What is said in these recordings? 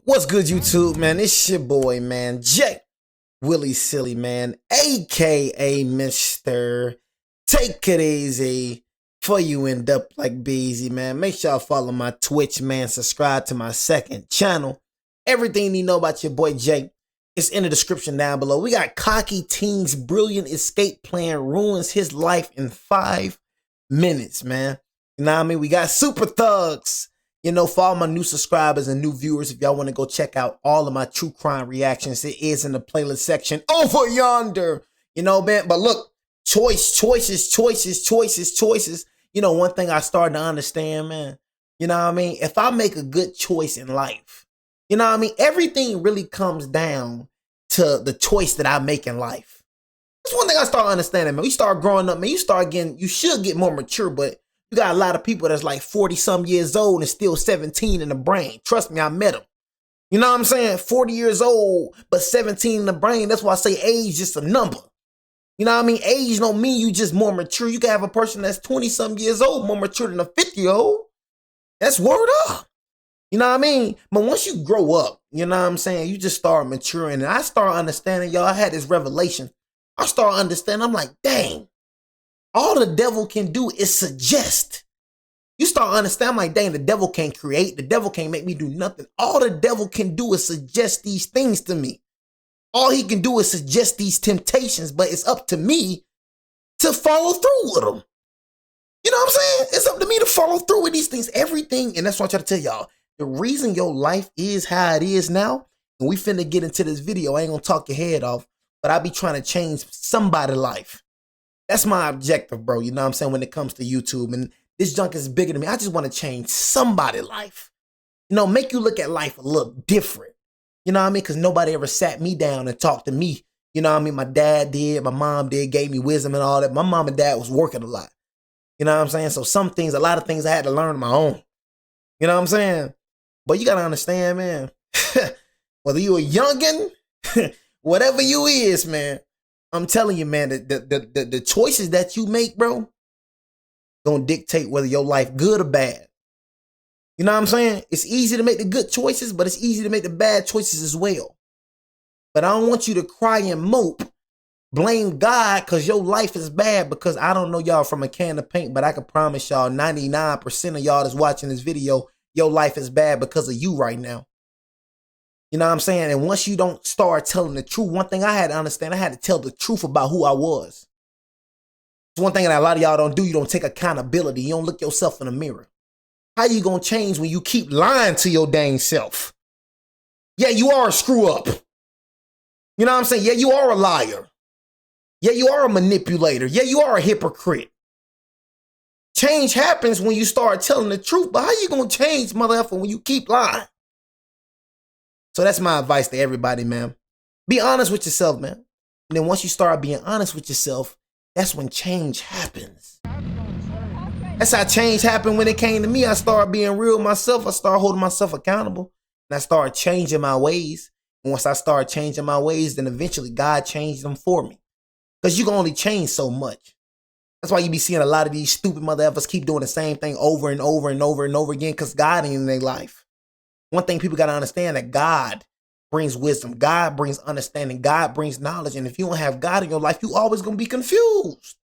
What's good, YouTube, man? It's your boy, man, Jay Willie Silly, man, aka Mr. Take It Easy. Before you end up like Beezy, man, make sure y'all follow my Twitch, man. Subscribe to my second channel. Everything you know about your boy Jay is in the description down below. We got Cocky Teen's brilliant escape plan ruins his life in 5 minutes, man. You know what I mean? We got Super Thugs. You know, for all my new subscribers and new viewers, if y'all want to go check out all of my true crime reactions, it is in the playlist section over yonder. You know, man, but look, choices. You know, one thing I started to understand, man, you know what I mean? If I make a good choice in life, you know what I mean? Everything really comes down to the choice that I make in life. That's one thing I start understanding, man. You start growing up, man, you should get more mature, but you got a lot of people that's like 40-some years old and still 17 in the brain. Trust me, I met them. You know what I'm saying? 40 years old, but 17 in the brain. That's why I say age is just a number. You know what I mean? Age don't mean you just more mature. You can have a person that's 20-some years old more mature than a 50-year-old. That's word up. You know what I mean? But once you grow up, you know what I'm saying? You just start maturing. And I start understanding, y'all, I had this revelation. I start understanding. I'm like, dang. All the devil can do is suggest. You start understanding, I'm like, dang, the devil can't create. The devil can't make me do nothing. All the devil can do is suggest these things to me. All he can do is suggest these temptations, but it's up to me to follow through with them. You know what I'm saying? It's up to me to follow through with these things. Everything, and that's what I try to tell y'all. The reason your life is how it is now, and we finna get into this video, I ain't gonna talk your head off, but I be trying to change somebody's life. That's my objective, bro. You know what I'm saying? When it comes to YouTube, and this junk is bigger than me. I just want to change somebody's life. You know, make you look at life a little different. You know what I mean? Because nobody ever sat me down and talked to me. You know what I mean? My dad did, my mom did, gave me wisdom and all that. My mom and dad was working a lot. You know what I'm saying? So a lot of things I had to learn on my own. You know what I'm saying? But you got to understand, man, whether you a youngin', whatever you is, man, I'm telling you, man, the choices that you make, bro, gonna dictate whether your life good or bad. You know what I'm saying? It's easy to make the good choices, but it's easy to make the bad choices as well. But I don't want you to cry and mope, blame God because your life is bad, because I don't know y'all from a can of paint, but I can promise y'all 99% of y'all that's watching this video, your life is bad because of you right now. You know what I'm saying? And once you don't start telling the truth, one thing I had to understand, I had to tell the truth about who I was. It's one thing that a lot of y'all don't do. You don't take accountability. You don't look yourself in the mirror. How you gonna change when you keep lying to your dang self? Yeah, you are a screw up. You know what I'm saying? Yeah, you are a liar. Yeah, you are a manipulator. Yeah, you are a hypocrite. Change happens when you start telling the truth, but how you gonna change, motherfucker, when you keep lying? So that's my advice to everybody, man. Be honest with yourself, man. And then once you start being honest with yourself, that's when change happens. That's how change happened when it came to me. I started being real with myself. I started holding myself accountable. And I started changing my ways. And once I started changing my ways, then eventually God changed them for me. Because you can only change so much. That's why you be seeing a lot of these stupid motherfuckers keep doing the same thing over and over and over and over again, because God ain't in their life. One thing people got to understand, that God brings wisdom. God brings understanding. God brings knowledge. And if you don't have God in your life, you always going to be confused.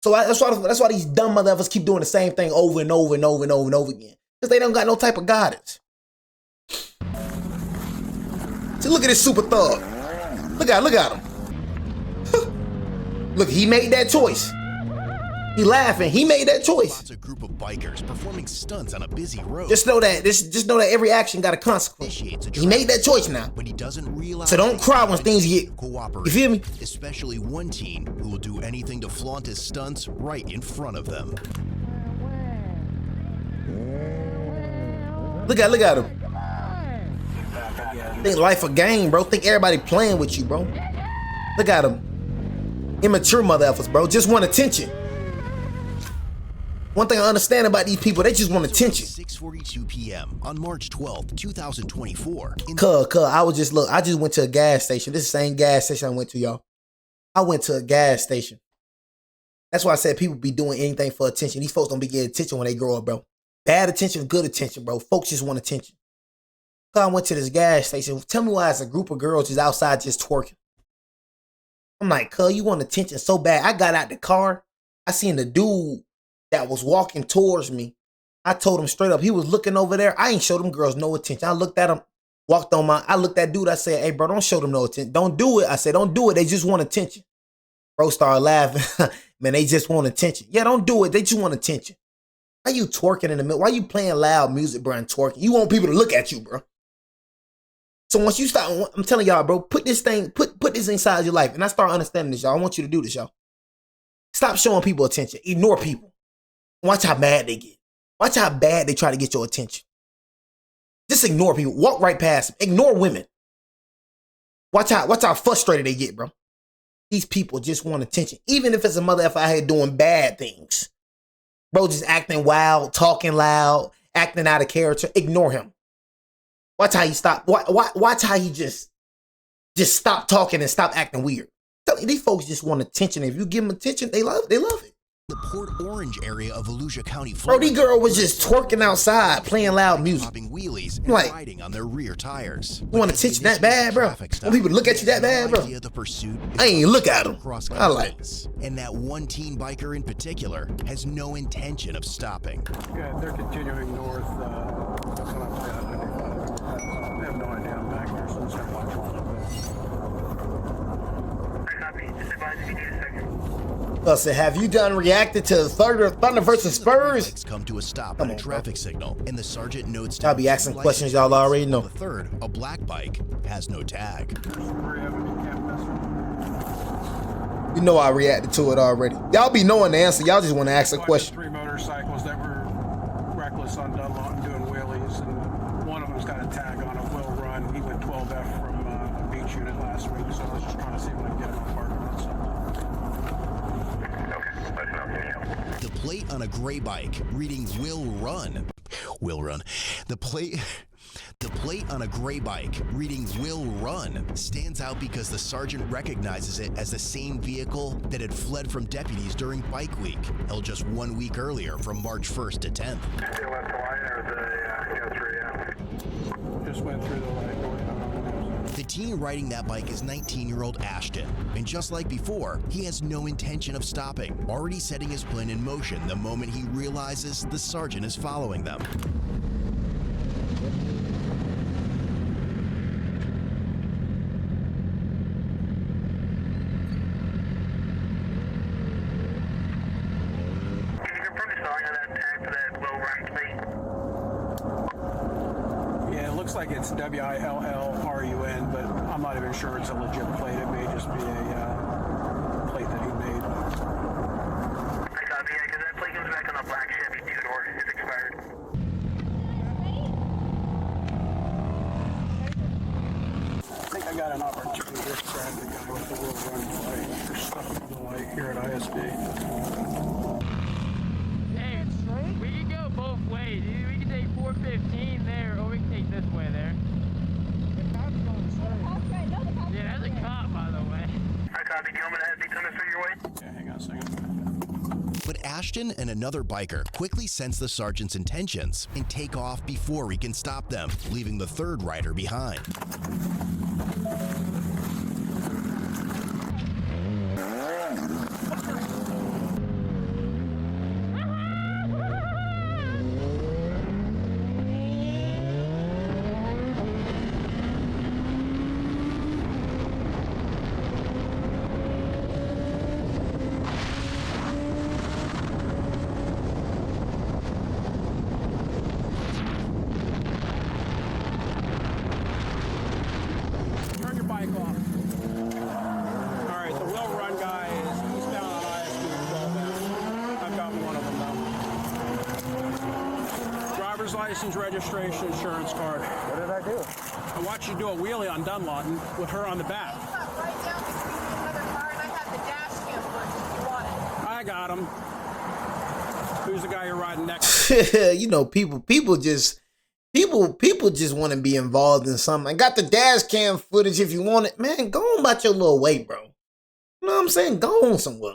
So that's why these dumb motherfuckers keep doing the same thing over and over and over and over and over again. Because they don't got no type of guidance. See, look at this super thug. Look at him. Look, he made that choice. He laughing. He made that choice. A group of bikers performing stunts on a busy road. Just know that every action got a consequence. He made that choice now. But he doesn't realize. So don't cry when things get. You feel me? Especially one teen who will do anything to flaunt his stunts right in front of them. Look at him. Think life a game, bro. Think everybody playing with you, bro. Look at him. Immature motherfuckers, bro. Just want attention. One thing I understand about these people, they just want attention. 6:42 p.m. on March 12th, 2024. I just went to a gas station. This is the same gas station I went to, y'all. I went to a gas station. That's why I said people be doing anything for attention. These folks don't be getting attention when they grow up, bro. Bad attention, good attention, bro. Folks just want attention. I went to this gas station. Tell me why it's a group of girls just outside just twerking. I'm like, cuz, you want attention so bad. I got out the car. I seen the dude that was walking towards me. I told him straight up, he was looking over there. I ain't showed them girls no attention. I looked at him, I looked at dude. I said, hey, bro, don't show them no attention. Don't do it. I said, don't do it. They just want attention. Bro started laughing. Man, they just want attention. Yeah, don't do it. They just want attention. Why you twerking in the middle? Why you playing loud music, bro, and twerking? You want people to look at you, bro. So once you start, I'm telling y'all, bro, put this inside your life. And I start understanding this, y'all. I want you to do this, y'all. Stop showing people attention. Ignore people. Watch how mad they get. Watch how bad they try to get your attention. Just ignore people. Walk right past them. Ignore women. Watch how frustrated they get, bro. These people just want attention. Even if it's a mother out here doing bad things. Bro just acting wild, talking loud, acting out of character. Ignore him. Watch how he stop. Watch how he just stop talking and stop acting weird. These folks just want attention. If you give them attention, they love it. The Port Orange area of Volusia County, Bro, Florida. these girl was just twerking outside, playing loud music. Popping wheelies and Like, riding on their rear tires. You want attention that bad, bro? Want people to look at you that bad, bro? The pursuit I ain't look at them. I like it. And that one teen biker in particular has no intention of stopping. Yeah, they're continuing north. They have no idea I'm back here, so let's start watching a little bit. Copy. Just advise if you need a second. Listen, have you done reacted to Thunder versus Spurs? Come to a stop at a traffic signal, and the sergeant notes I'll be asking questions y'all already know. The third, a black bike, has no tag. You know I reacted to it already. Y'all be knowing the answer. Y'all just want to ask a question. 3 motorcycles that were reckless on Dunlop and doing wheelies, and one of them's got a tag on it. Will Run. He went 12F from a beach unit last week, so I was just trying to see if I can get him on parking lot. The plate on a gray bike reading Will Run. The plate on a gray bike reading Will Run stands out because the sergeant recognizes it as the same vehicle that had fled from deputies during Bike Week, held just 1 week earlier from March 1st to 10th. Still left the line or the go-through, Just went through the light. The teen riding that bike is 19-year-old Ashton, and just like before, he has no intention of stopping, already setting his plan in motion the moment he realizes the sergeant is following them. Can you confirm the spelling of that tag for that Will Run plate? Yeah, it looks like it's WILLRUN, but I'm not even sure it's a legit plate. It may just be a plate that he made. I copy, yeah, because that plate comes back on a black Chevy 2-door. It's expired. I think I got an opportunity to grab the guy with the Will Run plate for stuff in the light here at ISD. Hey, we can go both ways. Either we can take 415 there, or we can take this way there. Yeah, that's a cop, by the way. I copy. Do you want me to have these coming through your way? Yeah, hang on a second. But Ashton and another biker quickly sense the sergeant's intentions and take off before he can stop them, leaving the third rider behind. Turn your bike off. All right, the Will Run guy is he's down on ISD 12F. I've got one of them now. Driver's license, registration, insurance card. What did I do? I watched you do a wheelie on Dunlawton with her on the back. Right down to another car, and I have the dash cam first if you want it. I got him. Who's the guy you're riding next? You know, people just want to be involved in something. I got the dash cam footage if you want it. Man, go on about your little way, bro. You know what I'm saying? Go on somewhere.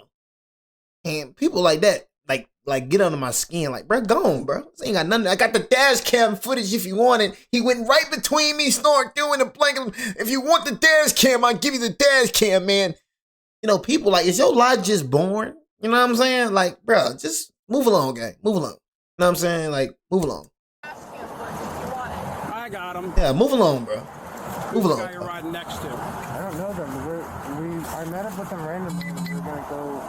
And people like that, like like get under my skin. Like, bro, go on, bro. This ain't got nothing. I got the dash cam footage if you want it. He went right between me, snoring through in the blanket. If you want the dash cam, I'll give you the dash cam, man. You know, people like, is your life just boring? You know what I'm saying? Like, bro, just move along, gang. Move along. You know what I'm saying? Like, move along. Dash cam footage if you want it. I got him. Yeah, move along, bro. Move The along. guy you're riding next to. I don't know them. I met up with them randomly. We were gonna go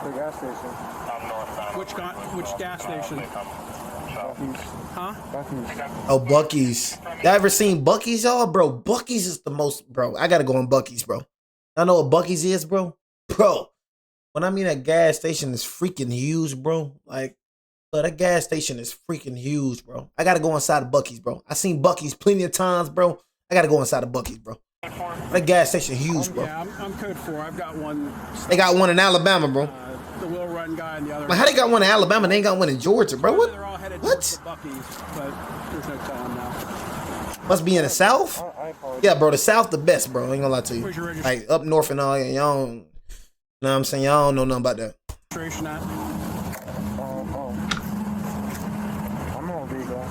to the gas station. Which gas station? Buc-ee's. Huh? Buc-ee's. Oh, Buc-ee's. Y'all ever seen Buc-ee's, y'all? Bro, Buc-ee's is the most, bro. I gotta go on Buc-ee's, bro. Y'all know what Buc-ee's is, bro? Bro, when I mean that gas station is freaking huge, bro. Like, bro, that gas station is freaking huge, bro. I gotta go inside of Buc-ee's, bro. I seen Buc-ee's plenty of times, bro. I gotta go inside of Buc-ee's, bro. That gas station huge, bro. Yeah, I'm code 4. I've got one. They got one in Alabama, bro. The Will Run guy and the other. Like, how they got one in Alabama? They ain't got one in Georgia, bro. What? They're all headed What? towards the Buc-ee's, but there's no telling now. Must be in the South? I apologize. Yeah, bro. The South, the best, bro. I ain't gonna lie to you. Where's your registration? Like, up north and all, y'all don't, you know what I'm saying? Y'all don't know nothing about that. Registration at? I'm all legal.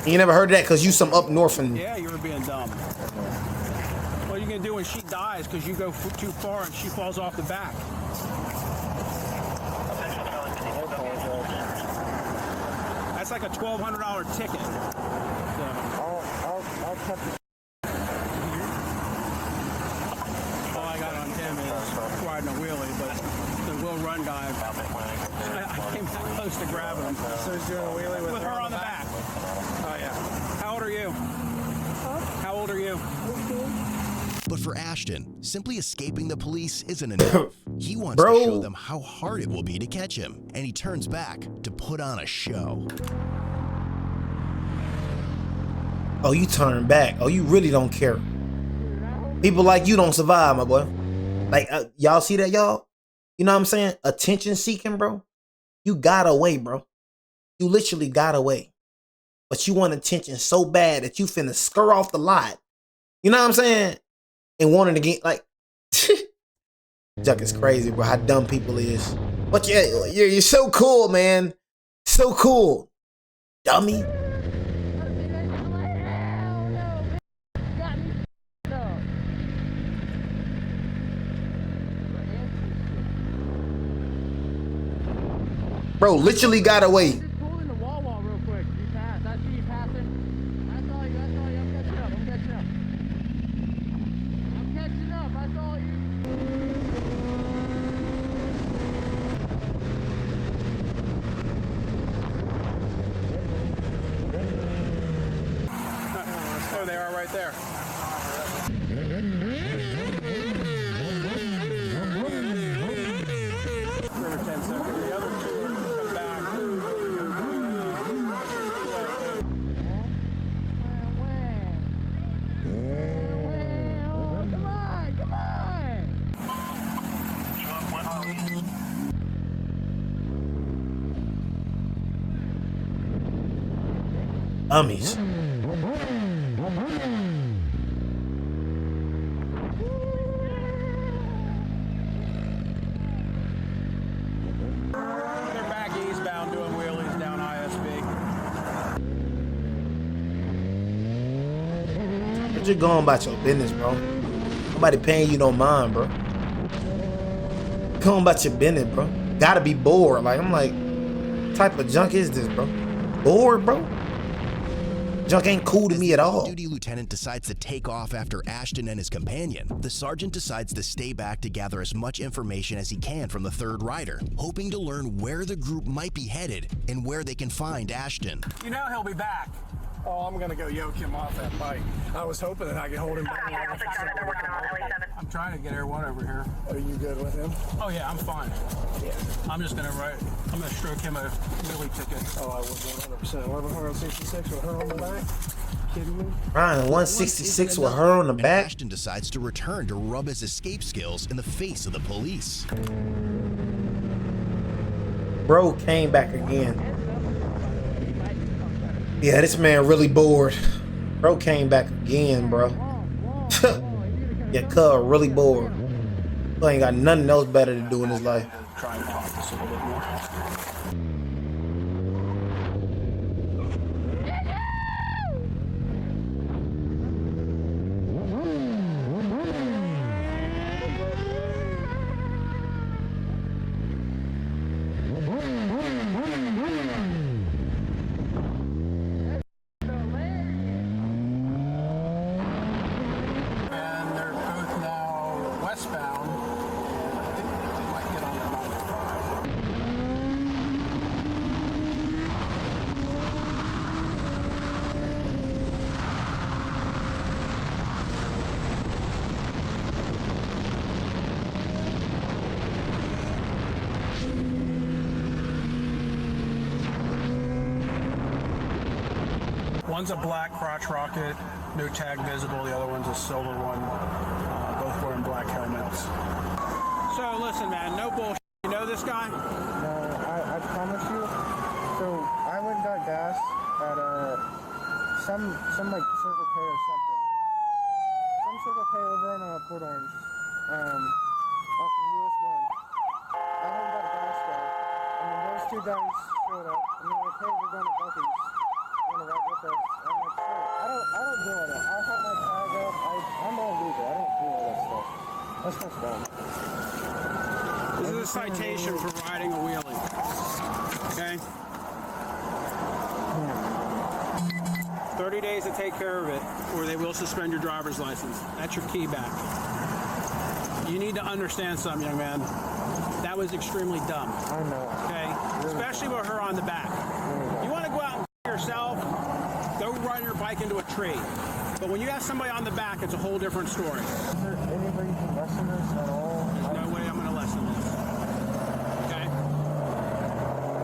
You never heard of that because you some up north and... Yeah, you were being dumb. What are you gonna do when she dies because you go too far and she falls off the back? That's like a $1,200 ticket. So, I'll cut the all I got on him is riding a wheelie, but the Will Run guy, I came that close to grabbing him. So he's doing a wheelie With her on the back. Oh yeah. How old are you? How old are you? But for Ashton, simply escaping the police isn't enough. He wants Bro. to show them how hard it will be to catch him, and he turns back to put on a show. Oh, you turn back. Oh, you really don't care. People like you don't survive, my boy. Like, y'all see that, y'all? You know what I'm saying? Attention seeking, bro. You got away, bro. You literally got away. But you want attention so bad that you finna scur off the lot. You know what I'm saying? And wanting to get, like... Juck is crazy, bro. How dumb people is. But you're so cool, man. So cool. Dummy. Bro, literally got away. Just pull in the wall real quick. You pass. I see you passing. I saw you. I'm catching up. I'm catching up. I saw you. There they are right there. For 10 seconds. The other two are come back. Come on. Dummies. They're back eastbound doing wheelies down ISB. You're just going about your business, bro. Nobody paying you no mind, bro. Going about your business, bro. Gotta be bored. Like, I'm like, what type of junk is this, bro? Bored, bro? Junk ain't cool to As me the at all. off-duty lieutenant decides to take off after Ashton and his companion, the sergeant decides to stay back to gather as much information as he can from the third rider, hoping to learn where the group might be headed and where they can find Ashton. You know he'll be back. Oh, I'm gonna go yoke him off that bike. I was hoping that I could hold him down. I'm trying to get Air 1 over here. Are you good with him? Oh yeah, I'm fine. Yeah. I'm gonna stroke him a wheelie ticket. Oh, I would 100%. 1166 with her on the back. Kidding me? Ryan, 166 with her on the And back. Ashton decides to return to rub his escape skills in the face of the police. Bro came back again. Yeah, this man really bored. Bro came back again, bro. Yeah, cuz really bored. He ain't got nothing else better to do in his life. Try and talk this a little bit more. And they're both now westbound. I think they might get on the 95. One's a black crotch rocket, no tag visible. The other one's a silver one. Both wearing black helmets. So listen, man, no bullshit. You know this guy? No, I promise you. So I went and got gas at some like Circle K or something. Some Circle K over on Port Orange, off of US 1. I went and got gas there, and then those two guys showed up, and they're like, "Hey, we're going to Buc-ee's. You want to ride with us?" I'm like, "Sure." I don't do all that. I have my tag up. I'm all legal. I don't do all that stuff. That's not fun. This is a citation for riding a wheelie. Okay? 30 days to take care of it, or they will suspend your driver's license. That's your key back. You need to understand something, young man. That was extremely dumb. I know. Okay? Especially with her on the back. You want to go out and yourself, go run your bike into a tree. But when you have somebody on the back, it's a whole different story. Is there anybody who can lessen this at all? There's no way I'm going to lessen this. Okay?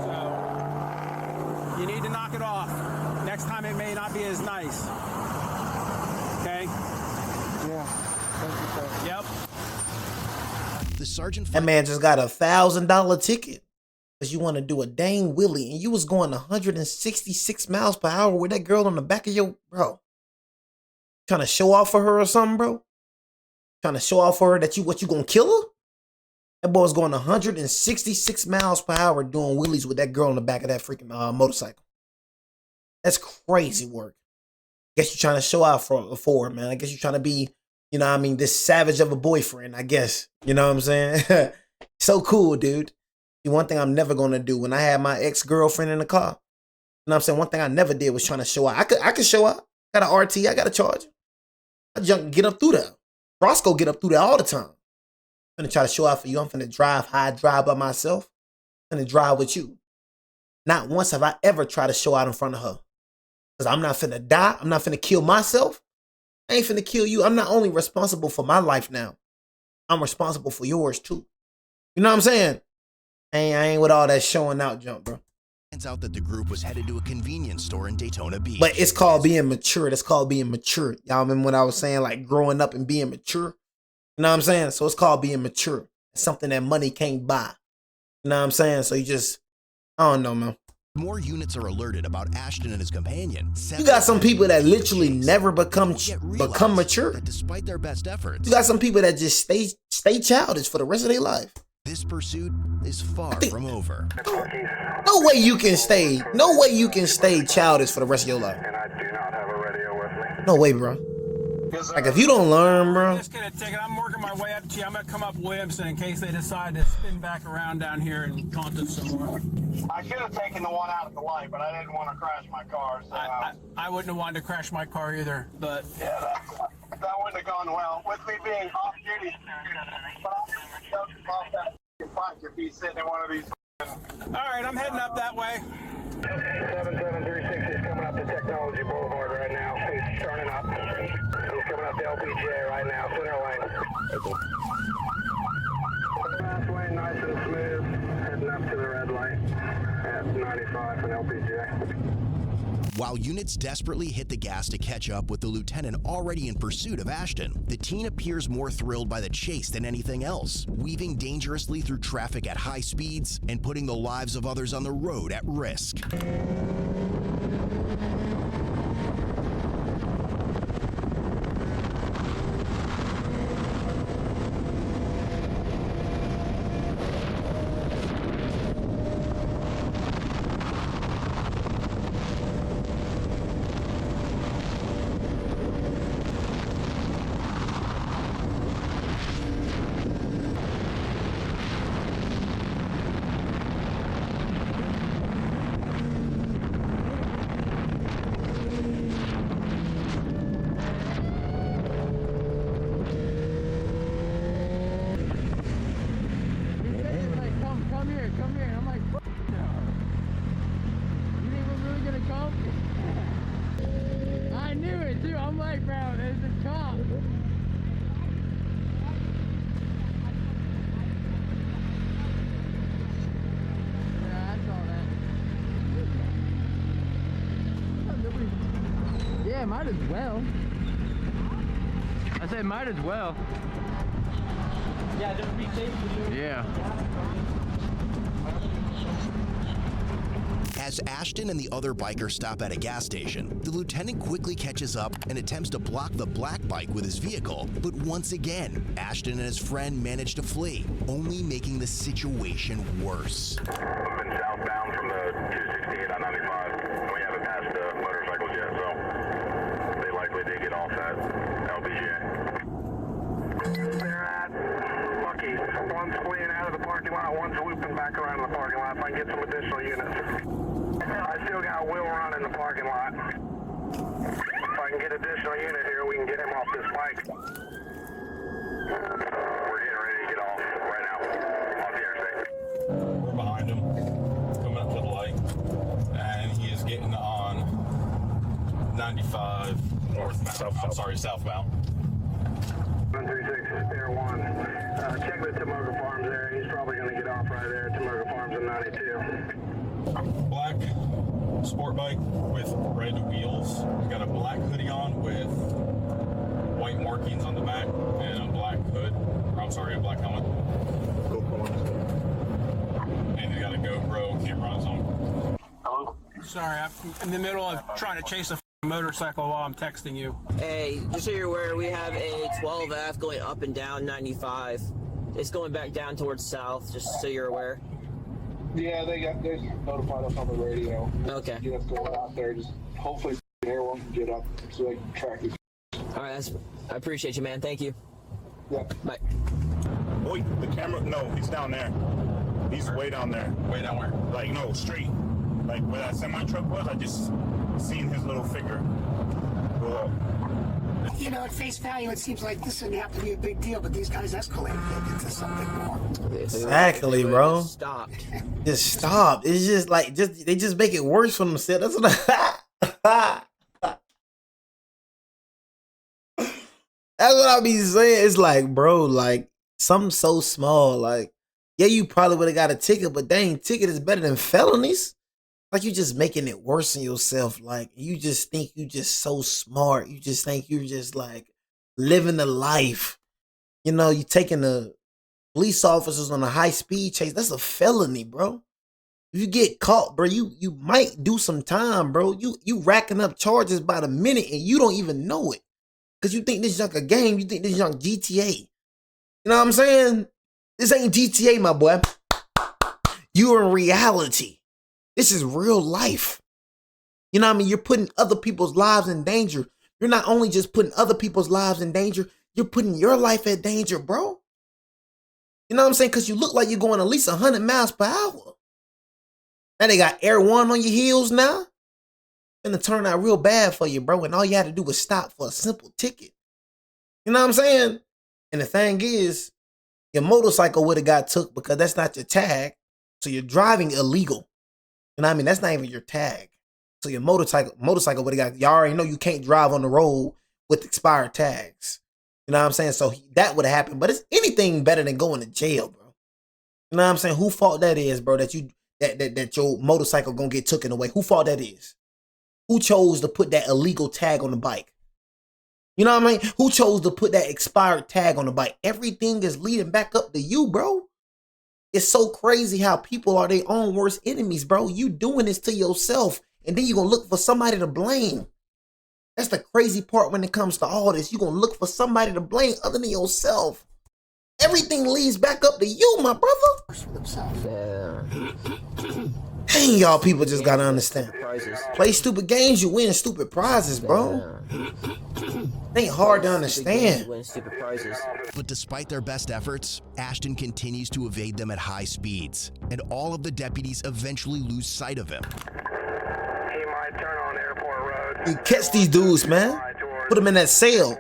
So, you need to knock it off. Next time it may not be as nice. Okay? Yeah. Thank you, sir. Yep. The sergeant That man just got a $1,000 ticket because you want to do a dang wheelie and you was going 166 miles per hour with that girl on the back of your bro. Trying to show off for her or something, bro? Trying to show off for her that you gonna kill her? That boy's going 166 miles per hour doing wheelies with that girl on the back of that freaking motorcycle. That's crazy work. Guess you're trying to show out for her, man. I guess you're trying to be, you know what I mean, this savage of a boyfriend, I guess. You know what I'm saying? So cool, dude. See, one thing I'm never going to do when I had my ex-girlfriend in the car, you know what I'm saying? One thing I never did was trying to show out. I could show out. Got an RT. I got a charge. I get up through there. Roscoe get up through there all the time. I'm finna try to show out for you. I'm finna drive how I drive by myself. I'm finna drive with you. Not once have I ever tried to show out in front of her. Because I'm not finna die. I'm not finna kill myself. I ain't finna kill you. I'm not only responsible for my life now. I'm responsible for yours too. You know what I'm saying? I ain't with all that showing out junk, bro. finds out that the group was headed to a convenience store in Daytona Beach. But it's called being mature. That's called being mature. Y'all remember what I was saying? Like growing up and being mature. You know what I'm saying? So it's called being mature. It's something that money can't buy. You know what I'm saying? So you just, I don't know, man. More units are alerted about Ashton and his companion. You got some people that literally never become mature. That despite their best efforts, You got some people that just stay childish for the rest of their life. this pursuit is far from over. No way you can stay childish for the rest of your life. And I do not have a radio with me. No way, bro. Like if you don't learn, bro. Just gonna take it. I'm working my way up to you. I'm gonna come up Williamson in case they decide to spin back around down here and taunt us some more. I should have taken the one out at the light, but I didn't want to crash my car. So I wouldn't have wanted to crash my car either, but yeah, that wouldn't have gone well. With me being off duty, but off that bike if he's sitting in one of these. all right, I'm heading up that way. 7736 is coming up to Technology Boulevard right now. He's turning up. He's coming up to LPGA right now, center lane. Fast lane, nice and smooth. Heading up to the red light at 95 and LPGA. While units desperately hit the gas to catch up with the lieutenant already in pursuit of Ashton, the teen appears more thrilled by the chase than anything else, weaving dangerously through traffic at high speeds and putting the lives of others on the road at risk. too. I'm like, bro, there's a cop. Yeah, I saw that. Yeah, might as well. I said might as well. Yeah, just be safe for you. Yeah. As Ashton and the other biker stop at a gas station, the lieutenant quickly catches up and attempts to block the black bike with his vehicle. But once again, Ashton and his friend manage to flee, only making the situation worse. I've been southbound from the 268 on 95. We haven't passed the motorcycles yet, so they likely did get off at LBJ. They're at Lucky. One's fleeing out of the parking lot, one's looping back around the parking lot. If I can get some additional units. I still got Will Run in the parking lot. If I can get additional unit here, we can get him off this bike. We're getting ready to get off right now, off the interstate. We're behind him, coming up to the light, and he is getting on 95 northbound. I'm sorry, southbound. 136, Air 1. Check the Tomoka Farms there. He's probably going to get off right there. Tomoka Farms in 92. Black sport bike with red wheels. He's got a black hoodie on with white markings on the back and a black hood. Or, I'm sorry, a black helmet. And he's got a GoPro camera on his own. Hello? Sorry, I'm in the middle of trying to chase a motorcycle while I'm texting you. Hey, just so you're aware, we have a 12F going up and down 95. It's going back down towards south, just so you're aware. Yeah, they notified us on the radio. Okay. Get us going out there. Just hopefully everyone can get up so they can track it. All right, I appreciate you, man. Thank you. Yeah. Bye. Wait, the camera? No, he's down there. He's way down there. Way down where? Like, no, straight. Like where that semi truck was, I just seen his little figure go up. You know, at face value, it seems like this didn't have to be a big deal, but these guys escalated it into something more. Exactly, bro. Stopped. Just stop. It's just like they just make it worse for themselves. That's what I be saying. It's like, bro, like something so small. Like, yeah, you probably would have got a ticket, but dang, ticket is better than felonies. Like, you just making it worse on yourself. Like, you just think you just so smart. You just think you're just like living the life. You know, you taking the police officers on a high speed chase. That's a felony, bro. If you get caught, bro, you might do some time, bro. You racking up charges by the minute and you don't even know it. Cause you think this junk a game. You think this junk GTA. You know what I'm saying? This ain't GTA, my boy. You're in reality. This is real life. You know what I mean? You're putting other people's lives in danger. You're not only just putting other people's lives in danger, you're putting your life at danger, bro. You know what I'm saying? Because you look like you're going at least 100 miles per hour. Now they got Air 1 on your heels now. It's gonna turn out real bad for you, bro. And all you had to do was stop for a simple ticket. You know what I'm saying? And the thing is, your motorcycle would have got took because that's not your tag. So you're driving illegal. You know what I mean? That's not even your tag. So your motorcycle would have got, y'all already know you can't drive on the road with expired tags. You know what I'm saying? So that would have happened. But it's anything better than going to jail, bro. You know what I'm saying? Who fault that is, bro? That your motorcycle gonna get taken away. Who fault that is? Who chose to put that illegal tag on the bike? You know what I mean? Who chose to put that expired tag on the bike? Everything is leading back up to you, bro. It's so crazy how people are their own worst enemies, bro. You doing this to yourself, and then you're going to look for somebody to blame. That's the crazy part when it comes to all this. You're going to look for somebody to blame other than yourself. Everything leads back up to you, my brother. Dang, y'all people just got to understand. Play stupid games, you win stupid prizes, bro. Ain't hard to understand. But despite their best efforts, Ashton continues to evade them at high speeds, and all of the deputies eventually lose sight of him. He might turn on Airport Road. You catch these dudes, man. Put them in that cell.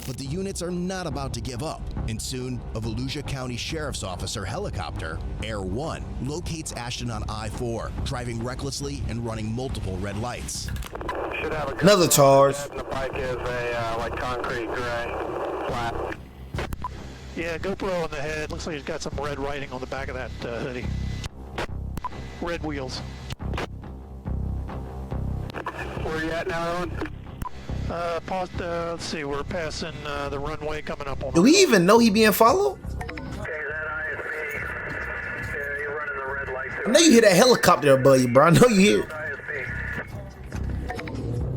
But the units are not about to give up, And soon, a Volusia County Sheriff's Officer helicopter, Air 1, locates Ashton on I-4, driving recklessly and running multiple red lights. Should have Another charge. And the bike is a like concrete gray, flat. Yeah, GoPro on the head. Looks like he's got some red writing on the back of that hoodie. Red wheels. Where you at now, Owen? Let's see, we're passing the runway coming up on. Do we even know he being followed? I know you hear that helicopter above you, bro. I know you hear it.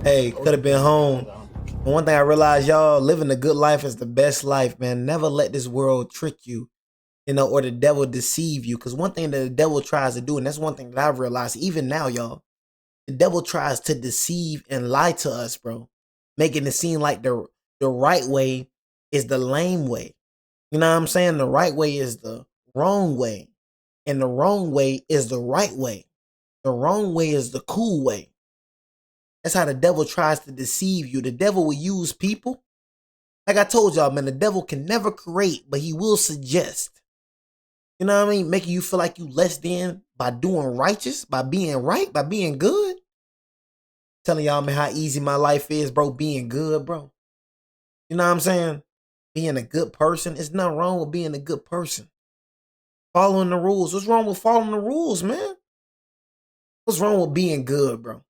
Hey, could have been home. And one thing I realized, y'all, living a good life is the best life, man. Never let this world trick you, or the devil deceive you. Because one thing that the devil tries to do, and that's one thing that I've realized, even now, y'all, the devil tries to deceive and lie to us, bro. Making it seem like the right way is the lame way. You know what I'm saying? The right way is the wrong way. And the wrong way is the right way. The wrong way is the cool way. That's how the devil tries to deceive you. The devil will use people. Like I told y'all, man, the devil can never create, but he will suggest. You know what I mean? Making you feel like you less than by doing righteous, by being right, by being good. Telling y'all, man, how easy my life is, bro, being good, bro. You know what I'm saying? Being a good person. There's nothing wrong with being a good person. Following the rules. What's wrong with following the rules, man? What's wrong with being good, bro?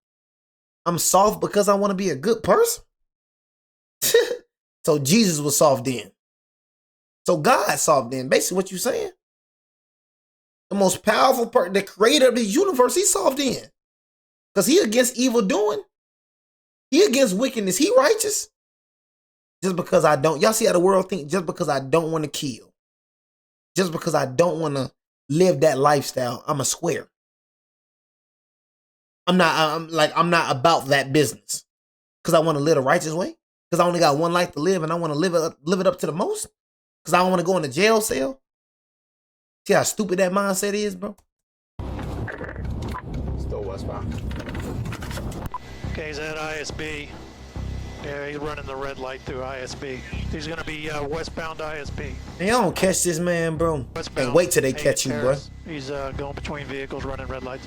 I'm soft because I want to be a good person? So Jesus was soft then. So God soft then. Basically what you saying. The most powerful person, the creator of the universe, he soft then. Because he against evil doing. He against wickedness. He righteous. Just because I don't. Y'all see how the world think? Just because I don't want to kill. Just because I don't want to live that lifestyle. I'm a square. I'm not about that business. Because I want to live a righteous way. Because I only got one life to live and I want to live it up to the most. Because I don't want to go in a jail cell. See how stupid that mindset is, bro? Still westbound. Okay, he's at ISB. Yeah, he's running the red light through ISB. He's going to be westbound ISB. And y'all don't catch this man, bro. Westbound, and wait till they catch you, bro. He's going between vehicles, running red lights.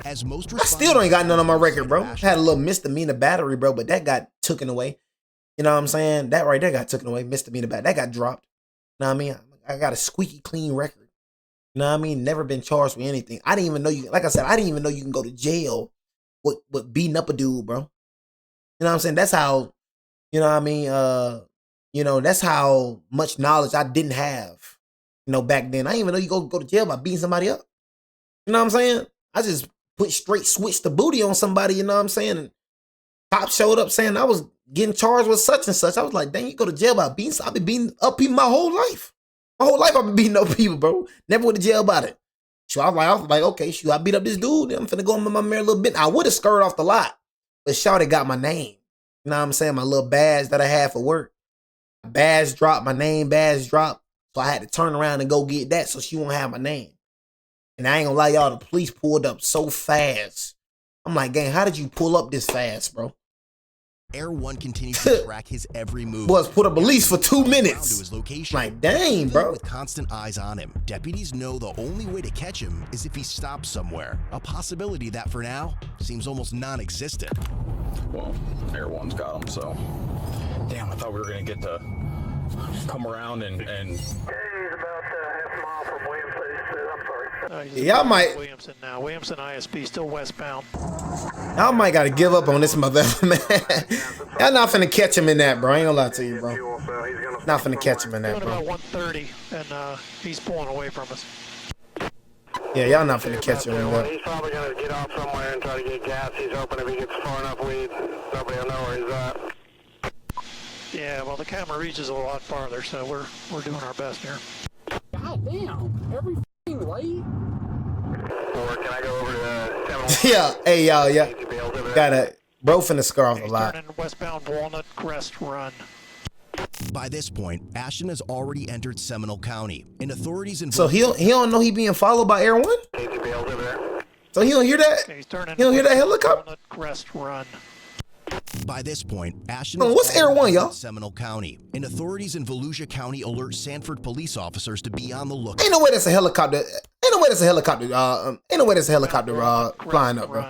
As most I still ain't got none on my record, bro. Had a little misdemeanor battery, bro, but that got taken away. You know what I'm saying? That right there got taken away. Misdemeanor battery. That got dropped. You know what I mean? I got a squeaky clean record. You know what I mean? Never been charged with anything. I didn't even know you, like I said, I didn't even know you can go to jail with beating up a dude, bro. You know what I'm saying? That's how, you know what I mean? That's how much knowledge I didn't have, back then. I didn't even know you go to jail by beating somebody up. You know what I'm saying? I just switched the booty on somebody, you know what I'm saying? And cops showed up saying I was getting charged with such and such. I was like, dang, you go to jail by beating, I've been beating up people my whole life. My whole life I've been beating up people, bro. Never went to jail about it. So I was like, okay, shoot, I beat up this dude. I'm finna go on my mirror a little bit. I would have skirted off the lot, but Shawty got my name. You know what I'm saying? My little badge that I had for work. My badge dropped, my name badge dropped. So I had to turn around and go get that so she won't have my name. And I ain't gonna lie, y'all, the police pulled up so fast. I'm like, gang, how did you pull up this fast, bro? Air 1 continues to track his every move. Was put up at least for 2 minutes. To his location. Like, dang, bro. With constant eyes on him, deputies know the only way to catch him is if he stops somewhere. A possibility that, for now, seems almost non-existent. Well, Air 1's got him, so. Damn, I thought we were gonna get to come around and. Hey, he's about half a mile from Williamson. I'm sorry. Y'all might. Williamson now. Williamson ISP, still westbound. Y'all might gotta give up on this mother, man. Y'all not finna catch him in that, bro. I ain't gonna lie to you, bro. Not finna catch him in that, Doing bro. about 130, and he's pulling away from us. Yeah, y'all not finna catch him in that. He's probably gonna get off somewhere and try to get gas. He's hoping if he gets far enough weed, nobody will know where he's at. Yeah, well, the camera reaches a lot farther, so we're doing our best here. God damn, every f***ing light. Or can I go over to Yeah, hey, y'all, yeah. Gotta, bro finna scar off a lot. Turning westbound Walnut Crest Run. By this point, Ashton has already entered Seminole County, and authorities involved. So he don't know he being followed by Air 1? So he don't hear that? Okay, he's turning He don't hear that helicopter? Walnut Crest Run. By this point, Ashton Oh, what's Air 1, y'all? Seminole County, and authorities in Volusia County alert Sanford police officers to be on the lookout. Ain't no way that's a helicopter. Ain't no way that's a helicopter. Ain't no way that's a helicopter flying up, bro.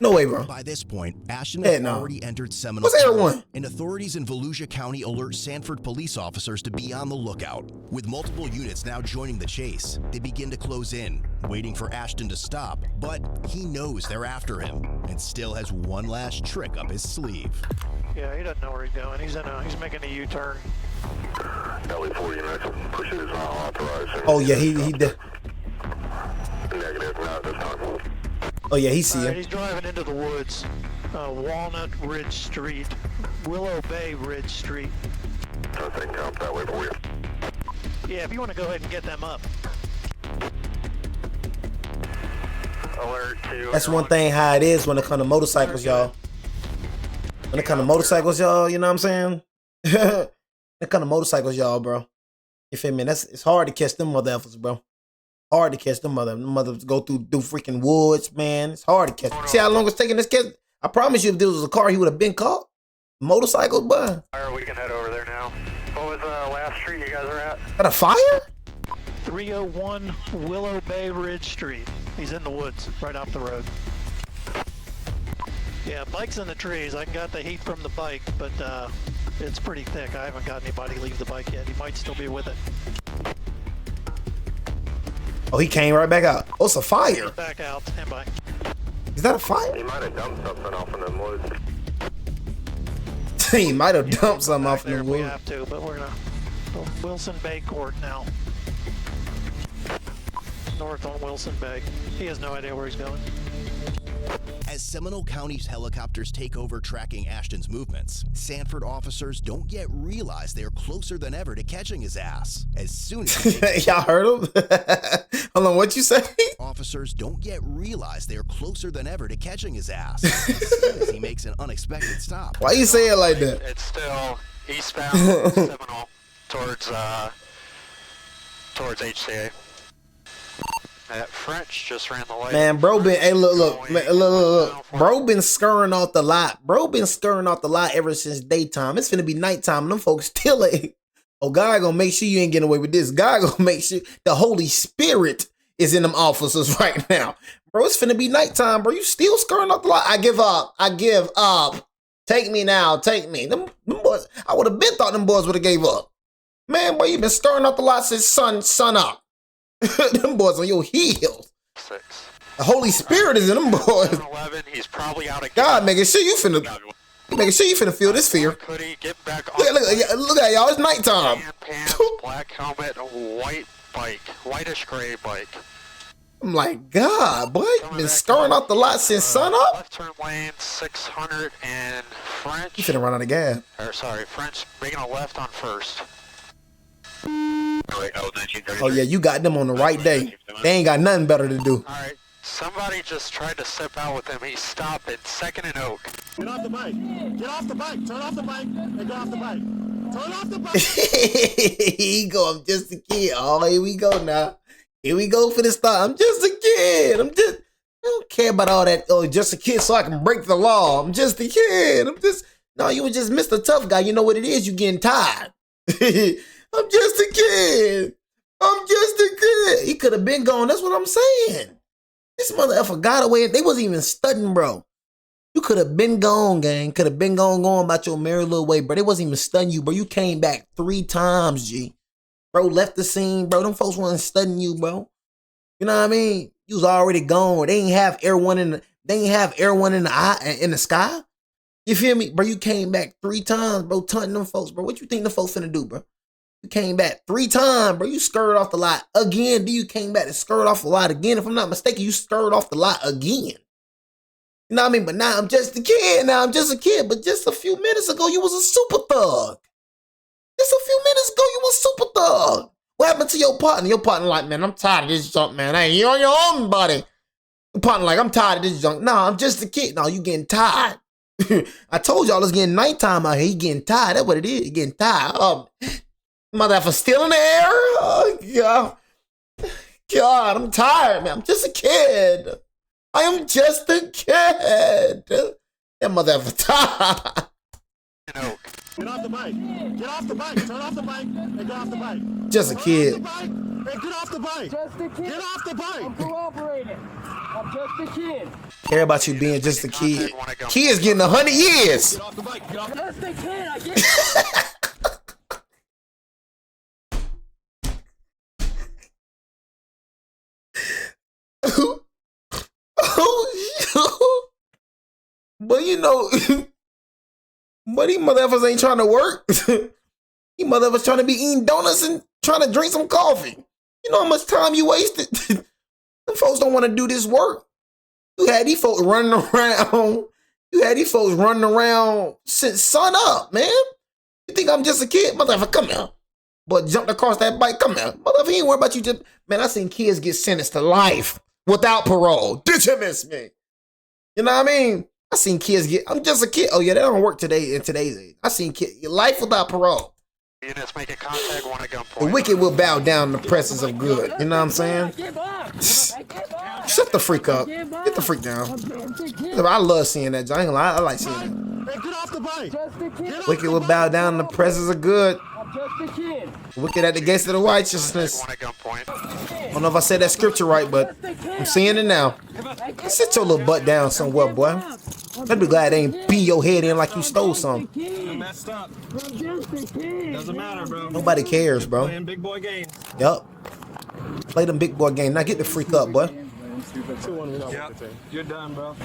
No way, bro. By this point, Ashton Hey, has no. already entered Seminole What's Air County, 1? and authorities in Volusia County alert Sanford police officers to be on the lookout. With multiple units now joining the chase, they begin to close in, waiting for Ashton to stop, but he knows they're after him and still has one last trick up his sleeve. Yeah, he doesn't know where he's going. He's making a U-turn. LE4 units, pursuit is not authorized. Oh yeah, he did. Negative, not this time. Oh yeah, he see him. He's driving into the woods. Walnut Ridge Street. Willow Bay Ridge Street. I think out that way for you. Yeah, if you want to go ahead and get them up. Alert 2. That's one thing how it is when it comes to motorcycles, y'all. When it comes to motorcycles, y'all, you know what I'm saying? When it comes to motorcycles, y'all, bro. You feel me? It's hard to catch them mother effers, bro. Hard to catch them mothers go through freaking woods, man. It's hard to catch. See how long it's taking this kid? I promise you, if this was a car, he would have been caught. Motorcycles, bud. Alright, we can head over there now. What was the last street you guys are at? At a fire? 301 Willow Bay Ridge Street. He's in the woods, right off the road. Yeah, bike's in the trees. I got the heat from the bike, but it's pretty thick. I haven't got anybody leave the bike yet. He might still be with it. Oh, he came right back out. Oh, it's a fire. Back out. Stand by. Is that a fire? He might have dumped something off in the woods. He might have dumped something off in There the if we woods. have to, but we're gonna go Wilson Bay Court now. North on Wilson Bay. He has no idea where he's going. As Seminole County's helicopters take over tracking Ashton's movements, Sanford officers don't yet realize they're closer than ever to catching his ass. As soon as y'all heard him? Hold on, what you say? Officers don't yet realize they're closer than ever to catching his ass. As soon as he makes an unexpected stop. Why you say it like that? It's still eastbound Seminole towards HCA. That French just ran the light. Man, bro been, hey, look. Bro been scurrying off the lot. Bro been scurrying off the lot ever since daytime. It's finna be nighttime and them folks still ain't. Oh, God gonna make sure you ain't getting away with this. God gonna make sure the Holy Spirit is in them officers right now. Bro, it's finna be nighttime, bro. You still scurrying off the lot. I give up. I give up. Take me now. Take me. Them boys, I would have been thought them boys would have gave up. Man, boy, you been scurrying off the lot since sun up. Them boys on your heels. 6. The Holy Spirit is in them boys. 11, he's probably out of God, making sure you finna feel this fear. Hoodie, get back on. Look at y'all, it's nighttime. Pants, black helmet, white bike, whitish gray bike. I'm like, God, boy, been scurrying off the lot since sun up. Left turn lane 600 and French. You finna run out of gas. Or sorry, French making a left on first. Oh yeah, you got them on the right day. They ain't got nothing better to do. Alright, somebody just tried to step out with him. He stopped at 2nd and Oak. Get off the bike. Get off the bike. Turn off the bike and get off the bike. Turn off the bike. Here you go. I'm just a kid. Oh, here we go now. Here we go for the start. I'm just a kid. I don't care about all that. Oh, just a kid so I can break the law. I'm just a kid. No, you were just Mr. Tough Guy. You know what it is? You getting tired. I'm just a kid. I'm just a kid. He could have been gone. That's what I'm saying. This mother effer got away. They wasn't even studying, bro. You could have been gone, gang. Could have been going about your merry little way, bro. They wasn't even studying you, bro. You came back 3 times, G. Bro, left the scene, bro. Them folks wasn't studying you, bro. You know what I mean? You was already gone. They ain't have Air 1 in the sky. You feel me? Bro, you came back 3 times, bro, taunting them folks, bro. What you think the folks finna do, bro? You came back 3 times, bro. You scurried off the lot again. Then you came back and scurried off the lot again. If I'm not mistaken, you scurried off the lot again. You know what I mean? But now I'm just a kid. But just a few minutes ago, you was a super thug. Just a few minutes ago, you was super thug. What happened to your partner? Your partner like, man, I'm tired of this junk, man. Hey, you on your own, buddy. Your partner like, I'm tired of this junk. No, I'm just a kid. No, you getting tired. I told y'all it's getting nighttime out here. You getting tired. That's what it is. You getting tired. Motherfucker still in the air? Oh, God. God, I'm tired, man. I'm just a kid. I am just a kid. That motherfucker. Get off the bike. Get off the bike. Turn off the bike and get off the bike. Just a kid. Turn off the bike and get off the bike. Just a kid. Get off the bike. I'm cooperating. I'm just a kid. Care about you being just a kid. Kids getting 100 years. Get off the bike. Get off the Just a kid. I get it. But you know, but these motherfuckers ain't trying to work. These motherfuckers trying to be eating donuts and trying to drink some coffee. You know how much time you wasted? Them folks don't want to do this work. You had these folks running around. You had these folks running around since sun up, man. You think I'm just a kid? Motherfucker, come here. But jumped across that bike, come here. Motherfucker, he ain't worried about you just... Man, I seen kids get sentenced to life without parole. Did you miss me? You know what I mean? I seen kids get... I'm just a kid. Oh, yeah, that don't work today in today's age. I seen kids... Life without parole. Units making contact, one at gunpoint. The wicked will bow down in the presence of good. You know what I'm saying? Shut the freak up. Get the freak down. I love seeing that. I ain't gonna lie. I like seeing that. Get off the bike. Wicked will bow down in the presence of good. Just a kid. Wicked at the gates of the righteousness. One at gunpoint. I don't know if I said that scripture right, but I'm seeing it now. Sit your little butt down somewhere, boy. I'd be glad they ain't beat your head in like you stole something. You messed up. Doesn't matter, bro. Nobody cares, bro. Playing big boy games. Yup. Play them big boy games. Now get the freak up, boy. Yep. You're done, bro.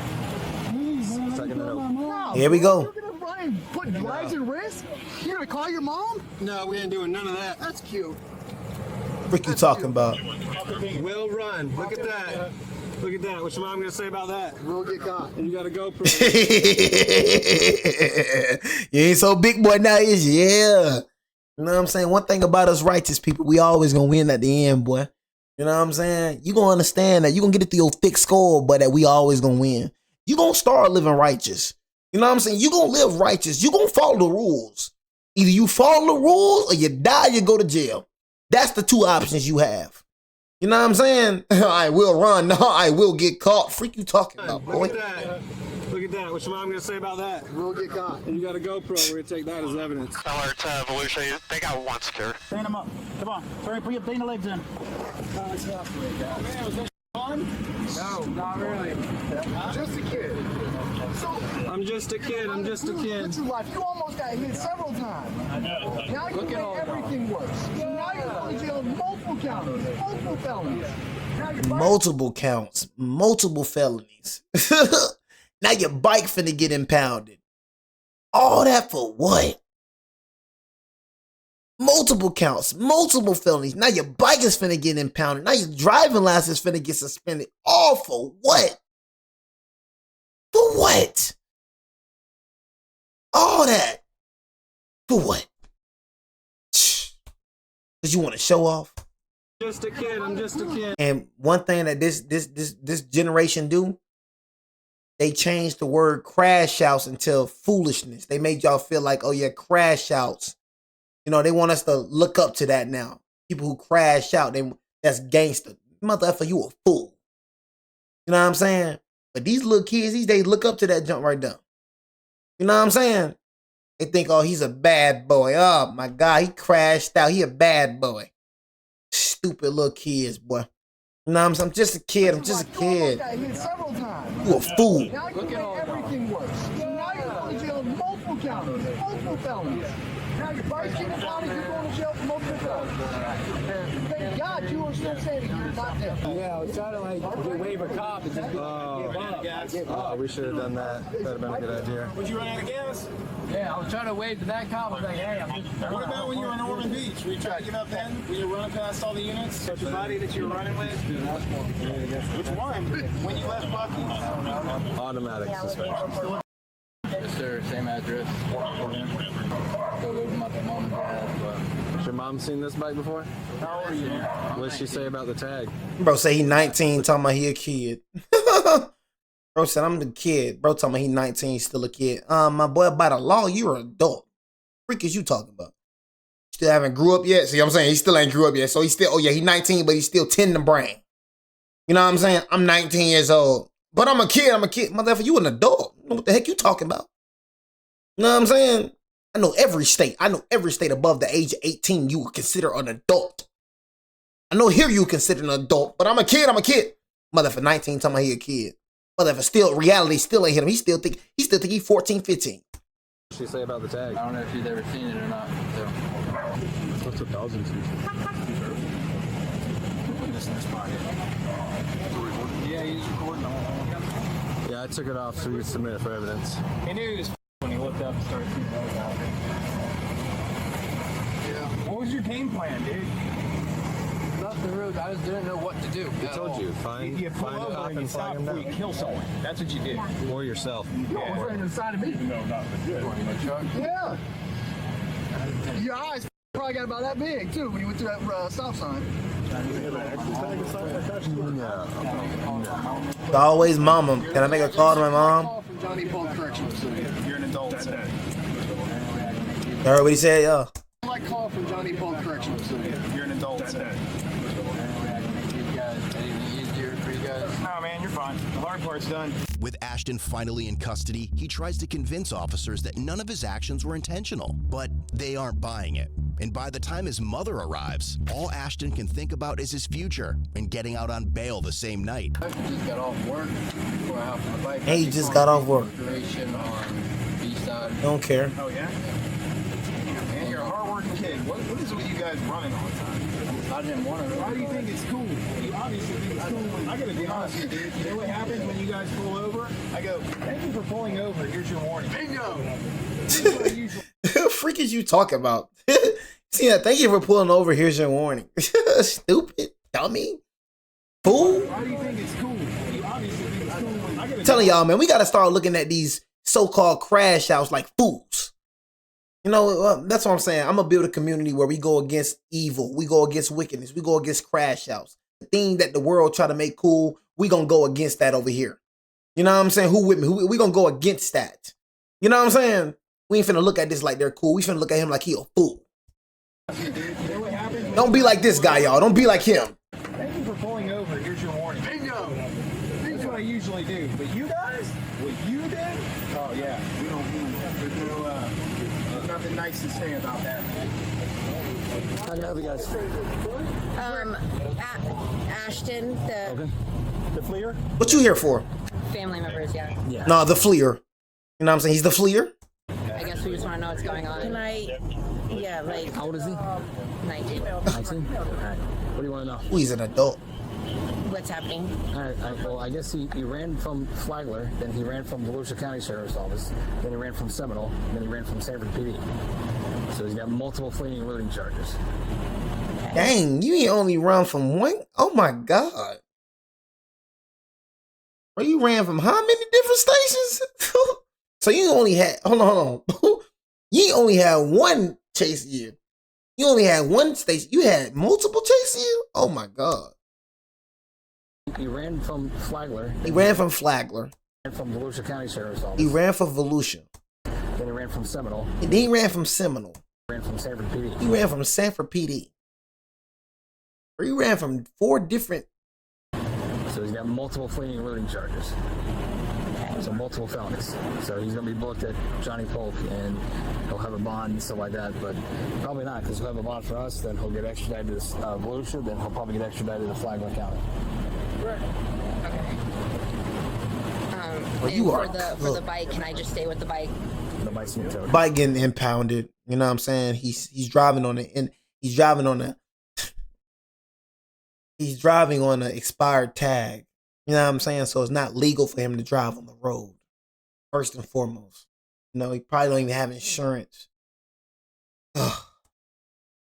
Here we go. You're gonna run and put lives at risk? You're gonna call your mom? No, we ain't doing none of that. That's cute. Freak you talking about? Will run. Look at that. Look at that. What's your mom gonna say about that? We'll get caught. And you got a GoPro. You ain't so big boy now, is you? Yeah. You know what I'm saying? One thing about us righteous people, we always gonna win at the end, boy. You know what I'm saying? You gonna understand that. You gonna get it through your thick skull, but that we always gonna win. You gonna start living righteous. You know what I'm saying? You gonna live righteous. You gonna follow the rules. Either you follow the rules or you die, you go to jail. That's the two options you have. You know what I'm saying? I will run. No, I will get caught. Freak you talking about, boy. Look at that. Look at that. What's your mom gonna say about that? We'll get caught. And you got a GoPro. We're gonna take that as evidence. Alert to Evolution. They got one secure. Stand him up. Come on. Hurry, put your legs in. No, not really. Just a kid. So, I'm just a kid. I'm just a kid. What's your life? You almost got hit several times. I know. Now you make everything worse. So now you're going to jail multiple counties, multiple felonies. Multiple counts, multiple felonies. Now your bike finna get impounded. All that for what? Multiple counts, multiple felonies. Now your bike is finna get impounded. Now your driving license finna get suspended. All for what? For what? All that. For what? Because you want to show off? Just a kid. I'm just a kid. And one thing that this generation do, they changed the word crash outs until foolishness. They made y'all feel like, oh yeah, crash outs. You know, they want us to look up to that now. People who crash out, that's gangster. Motherfucker, you a fool. You know what I'm saying? But these little kids these days look up to that jump right there. You know what I'm saying? They think, oh, he's a bad boy. Oh my God, he crashed out. He a bad boy. Stupid little kids, boy. You know what I'm saying? I'm just a kid. I'm just a kid. You a fool. Now you make everything worse. So now you're going to jail multiple counties, multiple felonies. Now your bike's getting impounded, you're going to jail for multiple felonies. Thank God you were still standing here, not there. Yeah, I was trying to like wave a cop and just give up. We should have done that. That'd have been a good idea. Would you run out of gas? Yeah, I was trying to wave to that cop. I was like, hey, I'm just... What about when you were in Ormond Beach? Were you trying to get up then? Were you running past all the units? So the body that you were running with? Which one? When you left Bucky? Automatic suspension. Yes, sir. Same address. Go load him up at mom and dad, but... Has your mom seen this bike before? How old are you? What did she say about the tag? Bro say he 19, talking about he a kid. Bro said, I'm the kid. Bro talking about he 19, still a kid. My boy, by the law, you're an adult. Freak is you talking about? Still haven't grew up yet? See what I'm saying? He still ain't grew up yet. So he's still, oh yeah, he 19, but he's still 10 in the brain. You know what I'm saying? I'm 19 years old. But I'm a kid. Motherfucker, you an adult. know what the heck you talking about. You know what I'm saying? I know every state. I know every state above the age of 18 you would consider an adult. I know here you consider an adult, but I'm a kid. Mother for 19 talking about he a kid. Mother for still, reality still ain't hit him. He still think he 14, 15. What did she say about the tag? I don't know if you've ever seen it or not. So. What's 1,000 Put this in his pocket. Yeah, he's recording the whole. Yeah, I took it off so we could submit it for evidence. He knew he was when he looked up and started seeing those out there. Yeah. What was your game plan, dude? Nothing really. I just didn't know what to do. I told you, You pull over and you stop before you kill someone. That's what you did. Or yourself. Yeah. Right inside of me. No, not legit. Yeah. Your eyes probably got about that big too when you went through that stop sign. It's always mama. Can I make a call to my mom? Call from Johnny Paul Correctional Facility. You're an adult. You heard what he said, yeah. Like call from Johnny Paul Correctional Facility. You're an adult. No, man, you're fine. The hard part's done. With Ashton finally in custody, he tries to convince officers that none of his actions were intentional, but they aren't buying it. And by the time his mother arrives, all Ashton can think about is his future and getting out on bail the same night. I just got off work before I hopped on the bike. Hey, he just got off work. Don't care. Oh, yeah? Man, you're a hard-working kid. What is it with you guys running all the time? I didn't want to. Why do you think it's cool? You obviously think it's cool. I gotta be honest with you, dude. You know what happens when you guys pull over? I go, thank you for pulling over. Here's your warning. Bingo! Freak is you talking about? See that? Thank you for pulling over. Here's your warning. Stupid dummy. Fool. Why do you think it's cool? You obviously think it's cool. I'm telling y'all, man, we gotta start looking at these so-called crash outs like fools. You know, that's what I'm saying. I'm gonna build a community where we go against evil, we go against wickedness, we go against crash outs. The thing that the world try to make cool, we gonna go against that over here. You know what I'm saying? Who with me? We gonna go against that. You know what I'm saying? We ain't finna look at this like they're cool. We finna look at him like he a fool. Don't be like this guy, y'all. Don't be like him. Thank you for pulling over. Here's your warning. Bingo! That's what I usually do. But you guys, what you did? Oh yeah, we don't. There's nothing nice to say about that. How can I help you guys? Ashton, The fleer? What you here for? family members, yeah. No, the fleer. You know what I'm saying? He's the fleer. I guess we just want to know what's going on. Can I, yeah, like. How old is he? 19. 19? Alright. What do you want to know? Oh, he's an adult. What's happening? Alright, well, I guess he ran from Flagler, then he ran from Volusia County Sheriff's Office, then he ran from Seminole, then he ran from Sanford PD. So he's got multiple fleeing and looting charges. Dang, you ain't only run from one? Oh my God. Bro, you ran from how many different stations? So you only had, hold on. You only had one chase you. You only had one station. You had multiple chase you? Oh my God. He ran from Flagler. He ran from Flagler. Ran from Volusia County Sheriff's Office. He ran from Volusia. Then he ran from Seminole. And then he ran from Seminole. He ran from Sanford PD. He ran from Sanford PD. He ran from 4 different. So he's got multiple fleeing and looting charges. So multiple felonies. So he's going to be booked at Johnny Polk and he'll have a bond and stuff like that. But probably not, because he'll have a bond for us. Then he'll get extradited to Volusia. Then he'll probably get extradited to Flagler County. Right. Okay. Well, you are for the bike, can I just stay with the bike? The bike's being towed. Bike getting impounded. You know what I'm saying? He's driving on it, and he's driving on a. He's driving on an expired tag. You know what I'm saying? So it's not legal for him to drive on the road. First and foremost, you know, he probably don't even have insurance. Ugh.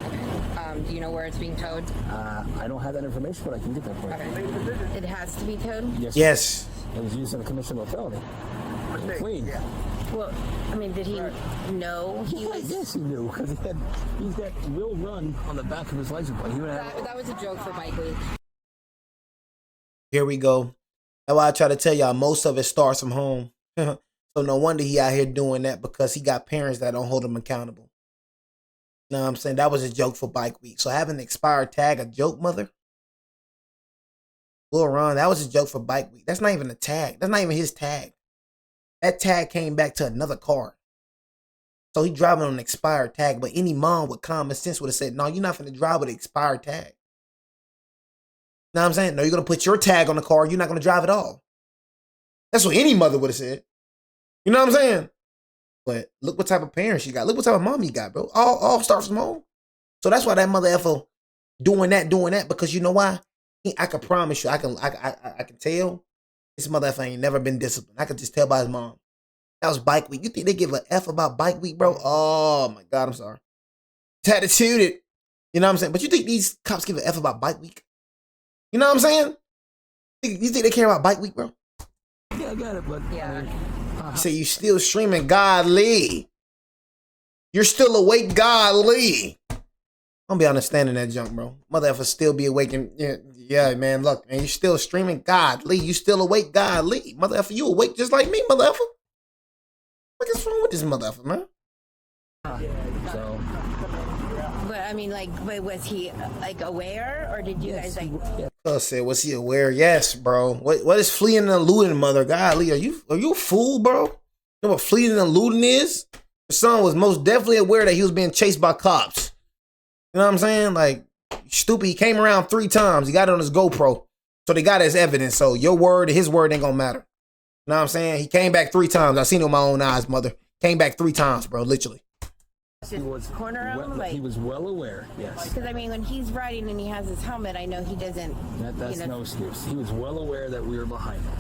Do you know where it's being towed? I don't have that information, but I can get that for you. Okay. It has to be towed? Yes. It was used in a commission of a felony. Clean. Well, I mean, did he know he was? Yes, he knew, because he's got Will Run on the back of his license plate. That was a joke for Bike Week. Here we go. That's why I try to tell y'all, most of it starts from home. So no wonder he out here doing that, because he got parents that don't hold him accountable. You know what I'm saying? That was a joke for Bike Week. So having an expired tag a joke, mother? Will Ron, that was a joke for Bike Week. That's not even a tag. That's not even his tag. That tag came back to another car. So he driving on an expired tag, but any mom with common sense would have said, no, you're not going to drive with an expired tag. Know what I'm saying? No, you're going to put your tag on the car. You're not going to drive at all. That's what any mother would have said. You know what I'm saying? But look what type of parents you got. Look what type of mom you got, bro. All starts from home. So that's why that mother effer doing that, because you know why? I can promise you, I can tell this mother effer ain't never been disciplined. I can just tell by his mom. That was bike week. You think they give a F about bike week, bro? Oh my God, I'm sorry. Tattooed. You know what I'm saying? But you think these cops give a F about bike week? You know what I'm saying? You think they care about bike week, bro? Yeah, I got it, but yeah. You say you still streaming, godly. You're still awake, godly. Don't be understanding that junk, bro. Mother effer still be awake and yeah, man. Look, man, you still streaming, godly. You still awake, godly. Mother effer, you awake just like me, mother effer. What is wrong with this mother effer, man? So. But I mean, like, but was he like aware, or did you guys like? I said, was he aware? Yes, bro. What is fleeing and eluding, mother? Golly, are you a fool, bro? You know what fleeing and eluding is? The son was most definitely aware that he was being chased by cops. You know what I'm saying? Like, stupid. He came around 3 times. He got it on his GoPro, so they got his evidence. So your word, his word ain't gonna matter. You know what I'm saying? He came back 3 times. I seen it with my own eyes, mother. Came back 3 times, bro. Literally. He was corner of him, like, he was well aware, yes. Because I mean, when he's riding and he has his helmet, I know he doesn't. That's no excuse. He was well aware that we were behind him.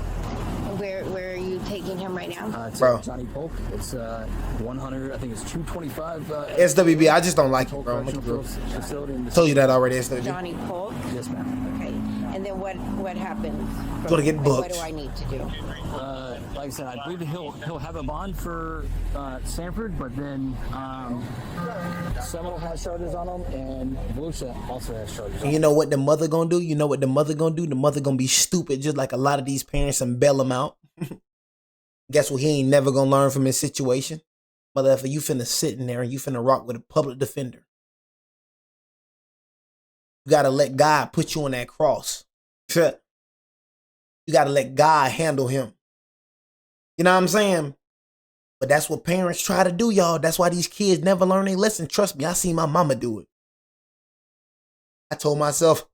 Where are you taking him right now? It's bro. Johnny Polk. It's 100. I think it's 225. SWB. I just don't like it, bro. Told you that already, SWB. Johnny Polk. Yes, ma'am. Okay. And then what happens? Gonna get booked. What do I need to do? Like I said, I believe he'll have a bond for Sanford, but then Seminole has charges on him, and Volusia also has charges on him. And you know what the mother gonna do? You know what the mother gonna do? The mother gonna be stupid, just like a lot of these parents, and bail him out. Guess what? He ain't never gonna learn from his situation. Mother effer, you finna sit in there and you finna rock with a public defender. You gotta let God put you on that cross. You gotta let God handle him. You know what I'm saying? But that's what parents try to do, y'all. That's why these kids never learn their lesson. Trust me, I seen my mama do it. I told myself,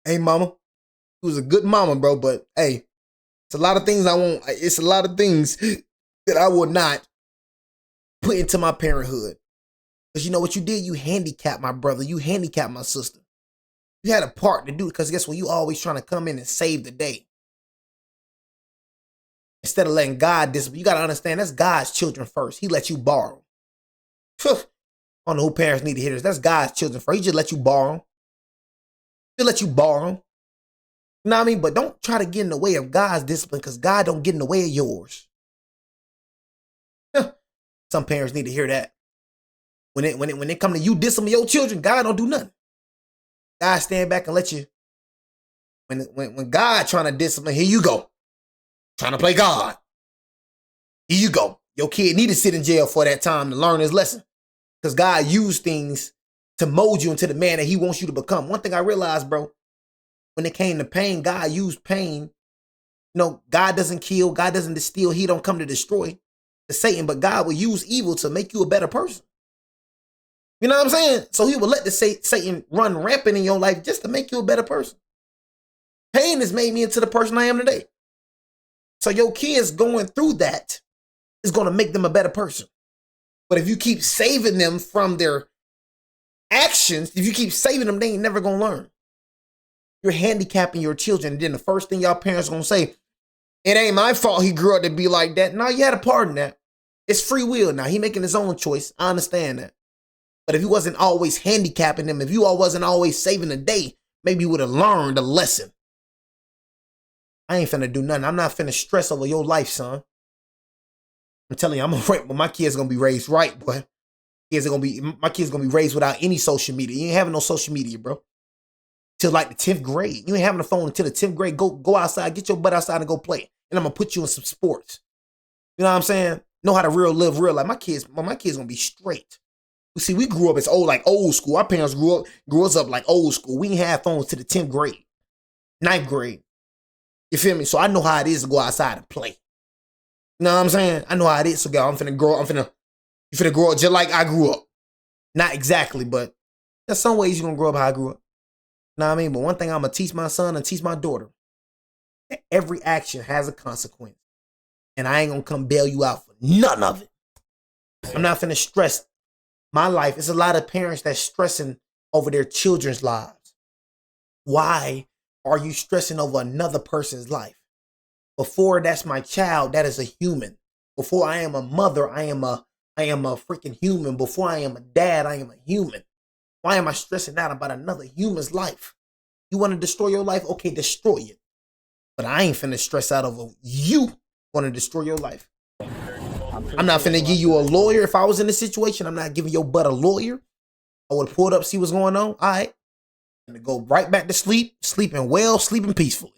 hey, mama, you was a good mama, bro, but hey, it's a lot of things I won't, it's a lot of things that I will not put into my parenthood. Because you know what you did? You handicapped my brother. You handicapped my sister. You had a part to do it, because guess what? You always trying to come in and save the day. Instead of letting God discipline, you got to understand that's God's children first. He let you borrow. I don't know who parents need to hear this. That's God's children first. He just let you borrow. He'll let you borrow. You know what I mean? But don't try to get in the way of God's discipline, because God don't get in the way of yours. Some parents need to hear that. When it come to you discipline your children, God don't do nothing. God stand back and let you. When God trying to discipline, here you go. Trying to play God. Here you go. Your kid need to sit in jail for that time to learn his lesson. Because God used things to mold you into the man that he wants you to become. One thing I realized, bro, when it came to pain, God used pain. You know, God doesn't kill. God doesn't distill. He don't come to destroy the Satan. But God will use evil to make you a better person. You know what I'm saying? So he will let the Satan run rampant in your life just to make you a better person. Pain has made me into the person I am today. So your kids going through that is going to make them a better person. But if you keep saving them from their actions, if you keep saving them, they ain't never going to learn. You're handicapping your children. And then the first thing y'all parents going to say, it ain't my fault he grew up to be like that. No, you had a part in that. It's free will now. He making his own choice. I understand that. But if he wasn't always handicapping them, if you all wasn't always saving the day, maybe you would have learned a lesson. I ain't finna do nothing. I'm not finna stress over your life, son. I'm telling you, I'm right, but my kids gonna be raised right, boy. My kids gonna be raised without any social media. You ain't having no social media, bro. Till like the 10th grade. You ain't having a phone until the 10th grade. Go outside, get your butt outside and go play. And I'm gonna put you in some sports. You know what I'm saying? Know how to live real life. My kids gonna be straight. You see, we grew up as old school. Our parents grew us up like old school. We ain't have phones till the 10th grade, 9th grade. You feel me? So I know how it is to go outside and play. You know what I'm saying? I know how it is. So, girl, you finna grow up just like I grew up. Not exactly, but there's some ways you're gonna grow up how I grew up. You know what I mean? But one thing I'm gonna teach my son and teach my daughter, that every action has a consequence. And I ain't gonna come bail you out for none of it. I'm not finna stress my life. It's a lot of parents that's stressing over their children's lives. Why are you stressing over another person's life? Before that's my child, that is a human. Before I am a mother, I am a freaking human. Before I am a dad, I am a human. Why am I stressing out about another human's life? You want to destroy your life? Okay, destroy it. But I ain't finna stress out over you want to destroy your life. I'm not finna give you a lawyer. If I was in this situation, I'm not giving your butt a lawyer. I would have pulled up, see what's going on. All right. And go right back to sleep, sleeping well, sleeping peacefully.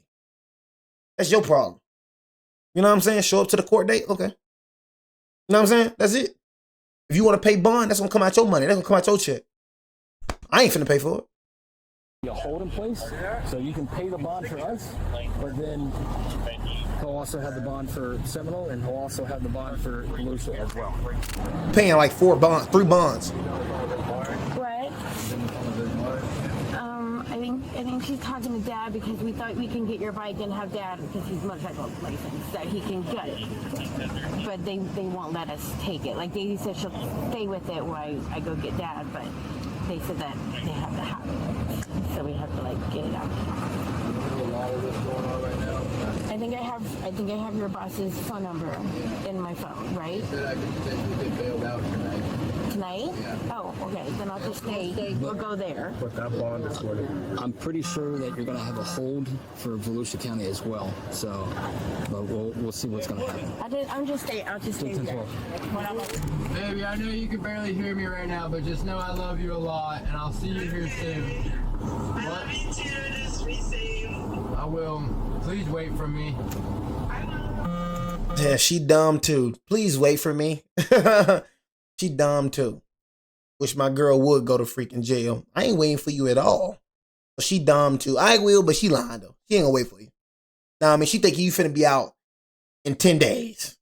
That's your problem. You know what I'm saying? Show up to the court date. Okay. You know what I'm saying? That's it. If you want to pay bond, that's going to come out your money. That's going to come out your check. I ain't finna pay for it. A hold in place, so you can pay the bond for us, but then he'll also have the bond for Seminole, and he'll also have the bond for Volusia as well. Paying like 3 bonds. What? I think she's talking to Dad because we thought we can get your bike and have Dad, because he's motorcycle license, that he can get it. But they won't let us take it. Like Daisy said she'll stay with it while I go get Dad, but they said that they have to have it. So we have to like get it out. I think I have your boss's phone number in my phone, right? Tonight? Yeah. Oh, okay. Then I'll just stay. We'll go there. But that bond is what I'm pretty sure that you're going to have a hold for Volusia County as well. So, but we'll see what's going to happen. I'll just stay there. Baby, I know you can barely hear me right now, but just know I love you a lot, and I'll see you here soon. I love you too. Just be safe. I will. Please wait for me. Yeah, she dumb too. Please wait for me. She dumb too. Wish my girl would go to freaking jail. I ain't waiting for you at all. But she dumb too. I will, but she lying though. She ain't gonna wait for you. Now I mean, she think you finna be out in 10 days.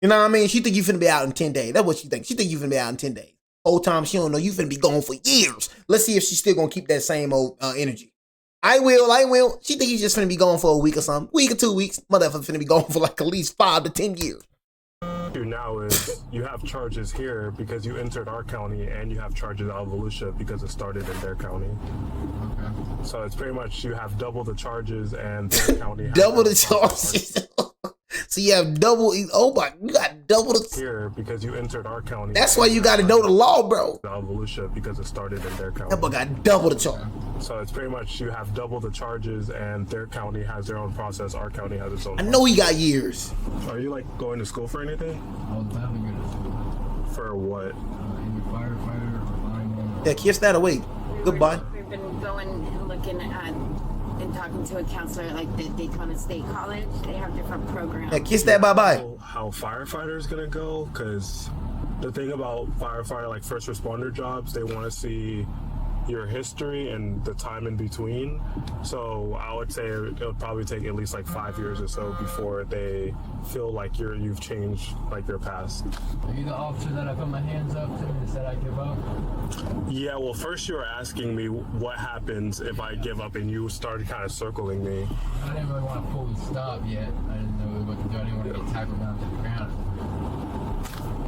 You know what I mean? She think you finna be out in 10 days. That's what she think. She think you finna be out in 10 days. Whole time she don't know you finna be gone for years. Let's see if she's still gonna keep that same old energy. I will. She think you just finna be gone for a week or something. Week or 2 weeks. Motherfucker finna be gone for like at least 5 to 10 years. Now is you have charges here because you entered our county, and you have charges out of Volusia because it started in their county. Okay. So it's pretty much you have double the charges, and their county double the charges. So you have double. Oh my, you got double the here because you entered our county. That's why you got to know the law, bro. Out of Volusia because it started in their county. That boy got double the charge. So it's pretty much you have double the charges, and their county has their own process. Our county has its own. I know he got years. Are you like going to school for anything? All the time we go to school. For what? Either firefighter or lineman. Yeah, kiss that away. Goodbye. We've been going and looking at and talking to a counselor at like the Daytona State College. They have different programs. Yeah, kiss that bye-bye. How firefighter is gonna go, because the thing about firefighter, like first responder jobs, they want to see your history and the time in between. So I would say it would probably take at least like 5 years or so before they feel like you've changed like your past. Are you the officer that I put my hands up to and said I give up? Yeah, well, first you were asking me what happens if I give up, and you started kind of circling me. I didn't really want to fully stop yet. I didn't know what to do. I didn't want to get tackled down to the ground.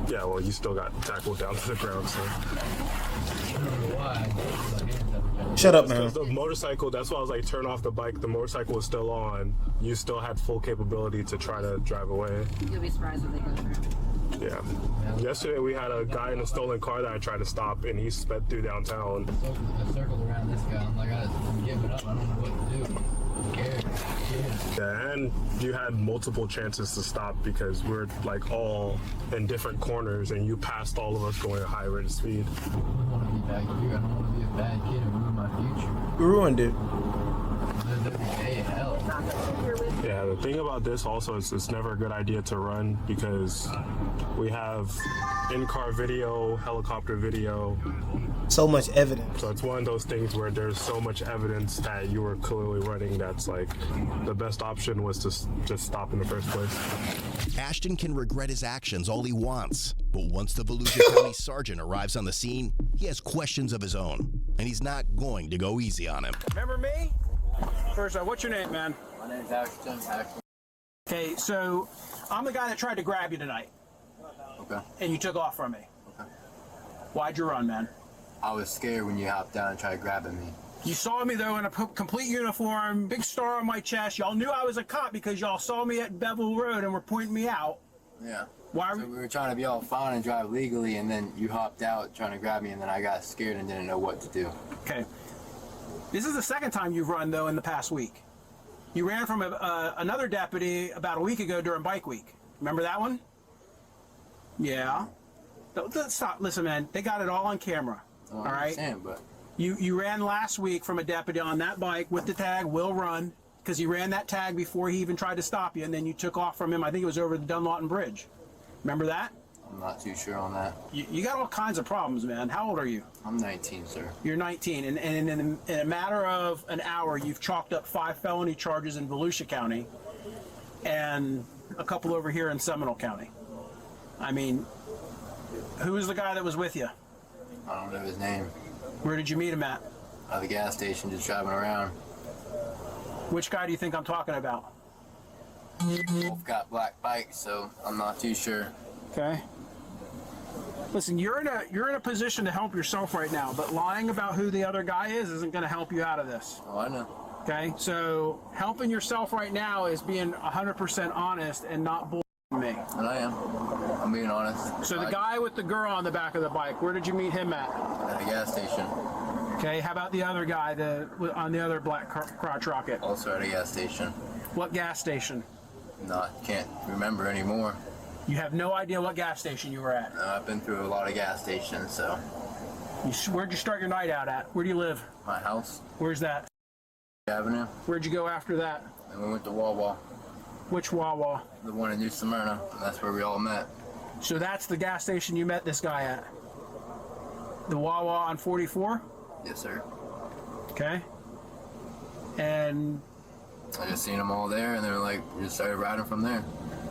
Yeah, well, you still got tackled down to the ground, so. I don't know why. Shut up, man. Because the motorcycle, that's why I was like, turn off the bike. The motorcycle was still on. You still had full capability to try to drive away. You'll be surprised when they go through. Yeah. Yesterday we had a guy in a stolen car that I tried to stop, and he sped through downtown. I circled around this guy. I'm like, I'm giving up. I don't know what to do. I'm scared. Yeah, and you had multiple chances to stop because we're like all in different corners, and you passed all of us going at high rate of speed. I don't want to be back here. I don't want to be a bad kid and ruin my future. You ruined it. Yeah, the thing about this also is it's never a good idea to run because we have in-car video, helicopter video, So much evidence. So it's one of those things where there's so much evidence that you were clearly running that's like the best option was to just stop in the first place. Ashton can regret his actions all he wants, but once the Volusia County Sergeant arrives on the scene, he has questions of his own, and he's not going to go easy on him. Remember me? First off, what's your name, man? My name's Ashton. Okay, so I'm the guy that tried to grab you tonight. Okay. And you took off from me. Okay. Why'd you run, man? I was scared when you hopped down and tried grabbing me. You saw me, though, in a complete uniform, big star on my chest. Y'all knew I was a cop because y'all saw me at Bevel Road and were pointing me out. Yeah. Why? So we were trying to be all fine and drive legally, and then you hopped out trying to grab me, and then I got scared and didn't know what to do. Okay. This is the second time you've run, though, in the past week. You ran from another deputy about a week ago during Bike Week. Remember that one? Yeah. Stop. Listen, man. They got it all on camera. All right? But You ran last week from a deputy on that bike with the tag, will run, because he ran that tag before he even tried to stop you, and then you took off from him. I think it was over the Dunlawton Bridge. Remember that? I'm not too sure on that. You got all kinds of problems, man. How old are you? I'm 19, sir. You're 19, and in a matter of an hour, you've chalked up 5 felony charges in Volusia County and a couple over here in Seminole County. I mean, who was the guy that was with you? I don't know his name. Where did you meet him at? At the gas station, just driving around. Which guy do you think I'm talking about? Both got black bikes, so I'm not too sure. Okay. Listen, you're in a position to help yourself right now, but lying about who the other guy is isn't going to help you out of this. Oh, I know. Okay, so helping yourself right now is being 100% honest and not bullshitting me. And I am. I'm being honest. So the guy with the girl on the back of the bike, where did you meet him at? At a gas station. Okay, how about the other guy on the other black crotch rocket? Also at a gas station. What gas station? Can't remember anymore. You have no idea what gas station you were at? No, I've been through a lot of gas stations, so. Where'd you start your night out at? Where do you live? My house. Where's that? Avenue. Where'd you go after that? And we went to Wawa. Which Wawa? The one in New Smyrna. And that's where we all met. So that's the gas station you met this guy at? The Wawa on 44? Yes, sir. Okay. And I just seen them all there, and they were like, we just started riding from there.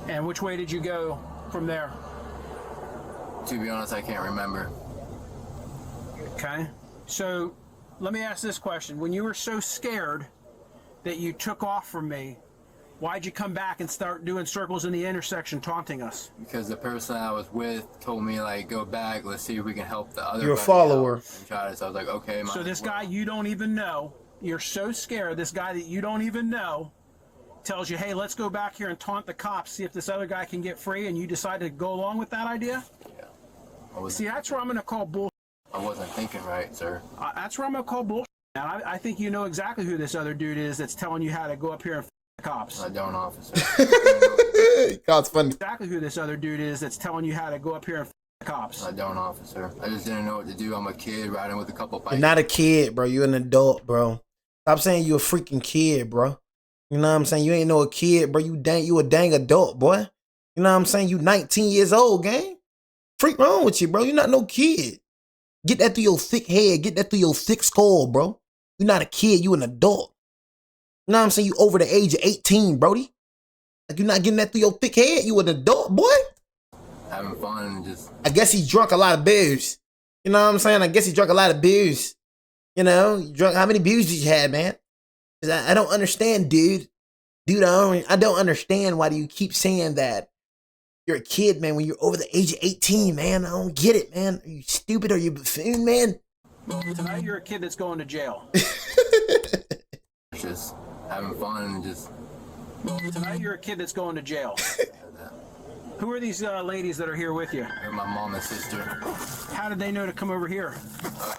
And which way did you go from there? To be honest, I can't remember. Okay. So let me ask this question. When you were so scared that you took off from me, why'd you come back and start doing circles in the intersection taunting us? Because the person I was with told me, like, go back, let's see if we can help the other. You're a follower. So I was like, okay. So this guy you don't even know, you're so scared, this guy that you don't even know tells you, hey, let's go back here and taunt the cops, see if this other guy can get free, and you decide to go along with that idea? Yeah. See, that's where I'm going to call bull. I wasn't thinking right, sir. That's where I'm going to call bull. Now, I think you know exactly who this other dude is that's telling you how to go up here and the cops. I don't, officer. God's funny. Exactly who this other dude is that's telling you how to go up here and the cops. I don't, officer. I just didn't know what to do. I'm a kid riding with a couple bikes. You're not a kid, bro. You're an adult, bro. Stop saying you a freaking kid, bro. You know what I'm saying? You ain't no a kid, bro. You a dang adult, boy. You know what I'm saying? You 19 years old, gang. Freak wrong with you, bro. You're not no kid. Get that through your thick head. Get that through your thick skull, bro. You're not a kid. You an adult. You know what I'm saying? You over the age of 18, Brody. Like, you're not getting that through your thick head. You an adult, boy. Having fun and just... I guess he drunk a lot of booze. You know what I'm saying? I guess he drunk a lot of booze. You know? You drunk, how many booze did you have, man? I don't understand, dude. Dude, I don't understand why do you keep saying that you're a kid, man, when you're over the age of 18, man. I don't get it, man. Are you stupid? Are you a buffoon, man? Tonight you're a kid that's going to jail. Just having fun and just... Tonight you're a kid that's going to jail. Who are these ladies that are here with you? They're my mom and sister. How did they know to come over here?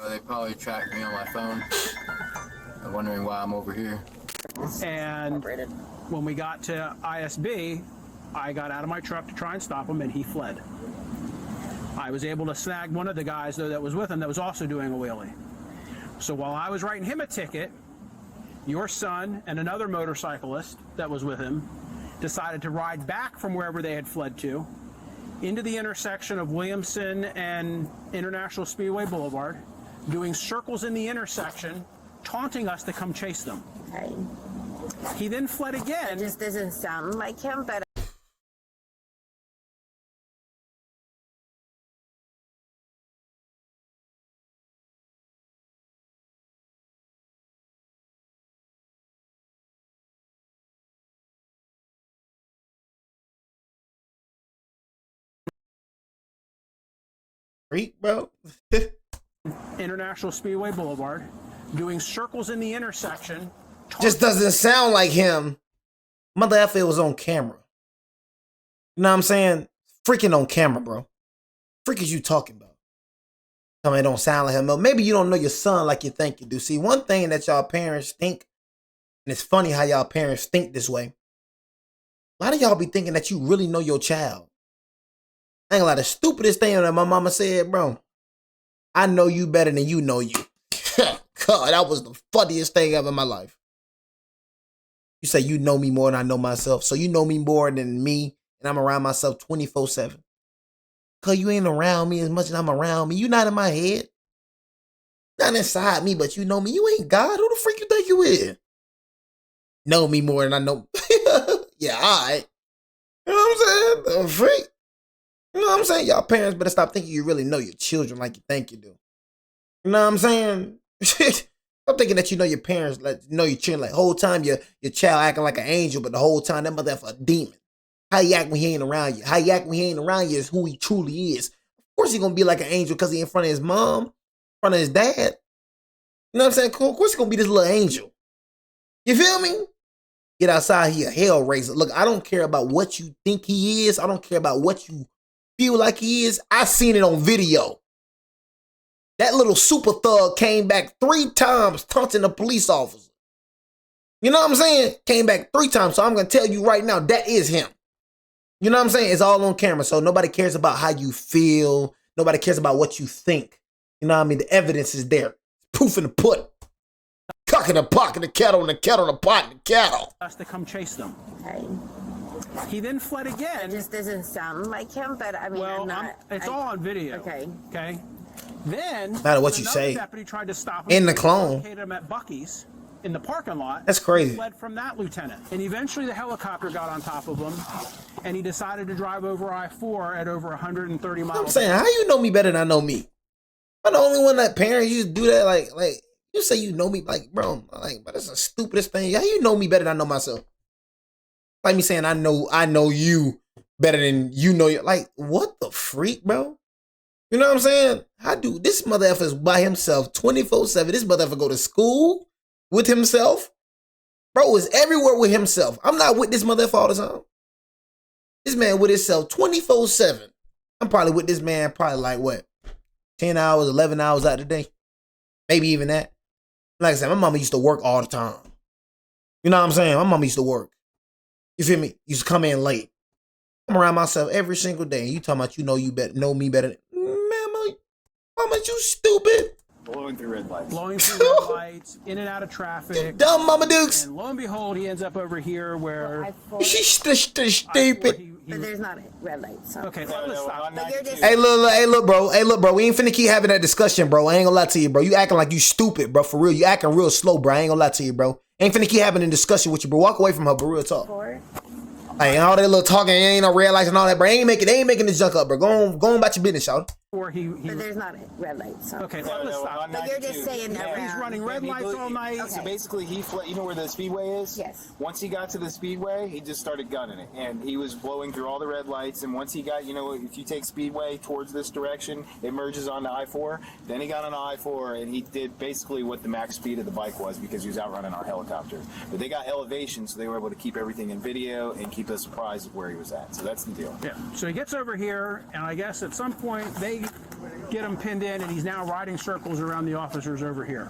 They probably tracked me on my phone. I'm wondering why I'm over here. And when we got to ISB, I got out of my truck to try and stop him, and he fled. I was able to snag one of the guys, though, that was with him that was also doing a wheelie. So while I was writing him a ticket, your son and another motorcyclist that was with him decided to ride back from wherever they had fled to into the intersection of Williamson and International Speedway Boulevard, doing circles in the intersection, taunting us to come chase them. Okay. He then fled again. It just doesn't sound like him, but Freak, bro. International Speedway Boulevard, doing circles in the intersection. Just doesn't sound like him. Mother effer, it was on camera. You know what I'm saying? Freaking on camera, bro. Freak is you talking about? Tell me it don't sound like him. Maybe you don't know your son like you think you do. See, one thing that y'all parents think, and it's funny how y'all parents think this way. A lot of y'all be thinking that you really know your child. I ain't gonna lie, the stupidest thing that my mama said, bro. I know you better than you know you. God, that was the funniest thing ever in my life. You say you know me more than I know myself. So you know me more than me, and I'm around myself 24/7. Cause you ain't around me as much as I'm around me. You not in my head. Not inside me, but you know me. You ain't God. Who the freak you think you is? Know me more than I know. Yeah, all right. You know what I'm saying? The freak. You know what I'm saying? Y'all parents better stop thinking you really know your children like you think you do. You know what I'm saying? Stop thinking that you know your parents, like know your children. Like whole time your child acting like an angel, but the whole time that mother a demon. How he act when he ain't around you? How he act when he ain't around you is who he truly is. Of course he gonna be like an angel because he in front of his mom, in front of his dad. You know what I'm saying? Of course he gonna be this little angel. You feel me? Get outside, he a hellraiser. Look, I don't care about what you think he is. I don't care about what you feel like he is. I seen it on video. That little super thug came back 3 times taunting a police officer. You know what I'm saying? Came back 3 times. So I'm going to tell you right now, that is him. You know what I'm saying? It's all on camera. So nobody cares about how you feel. Nobody cares about what you think. You know what I mean? The evidence is there. Proof in the pudding. Cock in the pot, in the kettle, and the kettle in the pot, and the kettle. Us to come chase them. okay. He then fled again. It just doesn't sound like him, but I mean, Well, I'm not. it's all on video. Okay. Okay. Then matter what you another say. deputy tried to stop him. In the clone. Located him at Buc-ee's in the parking lot. That's crazy. He fled from that lieutenant, and eventually the helicopter got on top of him, and he decided to drive over I-4 at over 130 miles. I'm saying, how you know me better than I know me? I'm the only one that parents used to do that. Like you say you know me, like bro, like, but that's the stupidest thing. How you know me better than I know myself? Like me saying I know you better than you know you. Like what the freak, bro? You know what I'm saying? How do this mother effer is by himself 24/7? This mother effer go to school with himself. Bro is everywhere with himself. I'm not with this mother effer all the time. This man with himself 24/7. I'm probably with this man probably like what? 10 hours, 11 hours out of the day. Maybe even that. Like I said, my mama used to work all the time. You know what I'm saying? My mama used to work. You feel me? Used to come in late. I'm around myself every single day. And you talking about you know me better. Mama, you stupid. Blowing through red lights. Blowing through red lights, in and out of traffic. Dumb Mama Dukes. And lo and behold, he ends up over here where... She's stupid. But there's not a red light. So. Okay, let's stop. But you're just Hey, look, bro. We ain't finna keep having that discussion, bro. I ain't gonna lie to you, bro. You acting like you stupid, bro. For real. You acting real slow, bro. I ain't gonna lie to you, bro. Ain't finna keep having a discussion with you, bro. Walk away from her, but real talk. Like, all that little talking, ain't no red lights and all that, bro. Ain't making this junk up, bro. Go on about your business, y'all. But there's not a red light. So. Okay, let's stop. But you're just saying that He's running red lights all night. Okay. So basically, he fled. You know where the speedway is? Yes. Once he got to the speedway, he just started gunning it, and he was blowing through all the red lights. And once he got, if you take speedway towards this direction, it merges onto I-4. Then he got on I-4, and he did basically what the max speed of the bike was because he was outrunning our helicopter. But they got elevation, so they were able to keep everything in video and keep us surprised of where he was at. So that's the deal. Yeah. So he gets over here, and I guess at some point they get him pinned in, and he's now riding circles around the officers over here,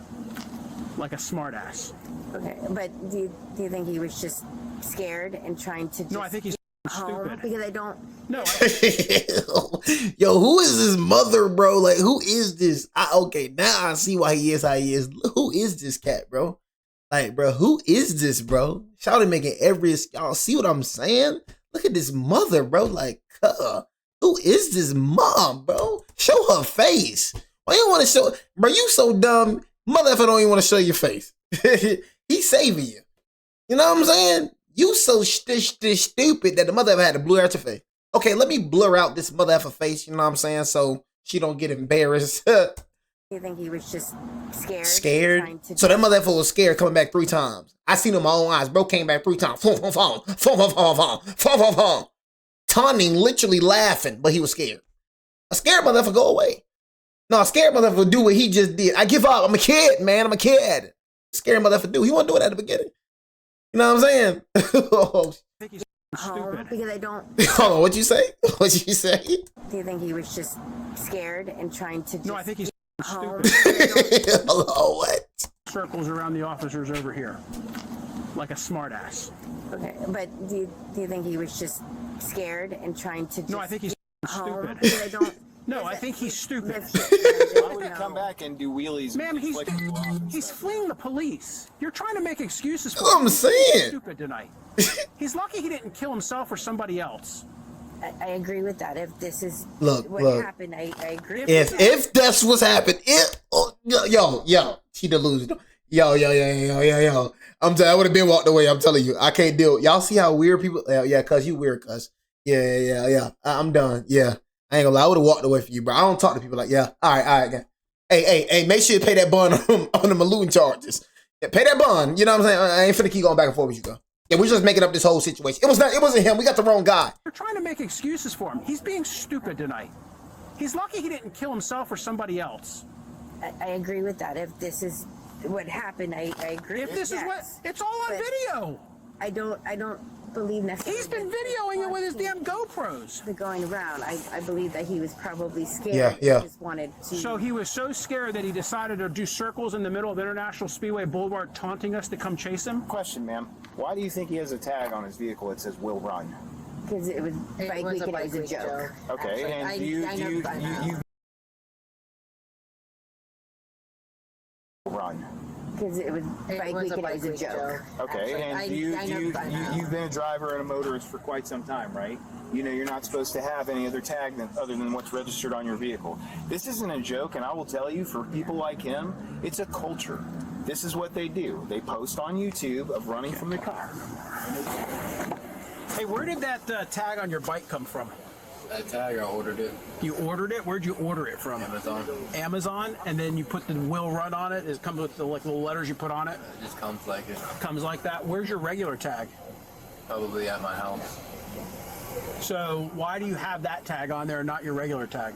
like a smartass. Okay, but do you think he was just scared and trying to? Just No, I think he's stupid. Because I don't. No. Yo, who is this mother, bro? Like, who is this? Okay, now I see why he is how he is. Who is this cat, bro? Like, bro, who is this, bro? Shawty making y'all see what I'm saying? Look at this mother, bro. Like, who is this mom, bro? Show her face. Why you want to show, bro? You so dumb, motherfucker. Don't even want to show your face. He's saving you. You know what I'm saying? You so stupid that the motherfucker had to blur out your face. Okay, let me blur out this motherfucker face. You know what I'm saying? So she don't get embarrassed. You think he was just scared? Scared? So that motherfucker was scared coming back 3 times. I seen him with my own eyes. Bro came back 3 times. Taunting, literally laughing, but he was scared. A scared motherfucker go away. No, a scared motherfucker do what he just did. I give up. I'm a kid, man. I'm a kid. Scared motherfucker do. He won't do it at the beginning. You know what I'm saying? Because I don't. Hold on, what'd you say? What'd you say? Do you think he was just scared and trying to? No, I think he's home? Hello, what? Circles around the officers over here, like a smartass. Okay, but do you think he was just scared and trying to? No, I think he's home? stupid. Because I don't. No, I think he's stupid. Why would he come back and do wheelies? Ma'am, he's fleeing the police. You're trying to make excuses for That's what him. I'm saying. He's stupid tonight. He's lucky he didn't kill himself or somebody else. I agree with that. If this is Look, what happened, I agree. If that's what's happened, yo, she delusional. Yo. I'm telling, I would have been walked away. I'm telling you, I can't deal. Y'all see how weird people? Yeah, cuz you weird, cuz. Yeah. I'm done. Yeah, I ain't gonna lie. I would have walked away from you, bro. I don't talk to people like, yeah. All right. Hey, make sure you pay that bond on the Malone charges. Yeah, pay that bond. You know what I'm saying? I ain't finna keep going back and forth with you, girl. Yeah, we're just making up this whole situation. It wasn't him. We got the wrong guy. You're trying to make excuses for him. He's being stupid tonight. He's lucky he didn't kill himself or somebody else. I agree with that. If this is what happened, I agree. If this is what, it's all on video. I don't believe necessarily. He's been videoing it with his damn GoPros. Going around, I believe that he was probably scared. Yeah. He just wanted to. So he was so scared that he decided to do circles in the middle of International Speedway Boulevard, taunting us to come chase him. Question, ma'am. Why do you think he has a tag on his vehicle that says "Will Run"? Because it was bike week and it was a joke. Okay, and do you run? Because it was bike week and it was a joke. Okay, and you've been a driver and a motorist for quite some time, right? You know you're not supposed to have any other tag other than what's registered on your vehicle. This isn't a joke, and I will tell you, for people like him, it's a culture. This is what they do. They post on YouTube of running from the car. Hey, where did that tag on your bike come from? That tag, I ordered it. You ordered it? Where'd you order it from? Amazon. Amazon, and then you put the Will Run on it. It comes with the like little letters you put on it. It just comes like it. Comes like that. Where's your regular tag? Probably at my house. So why do you have that tag on there and not your regular tag?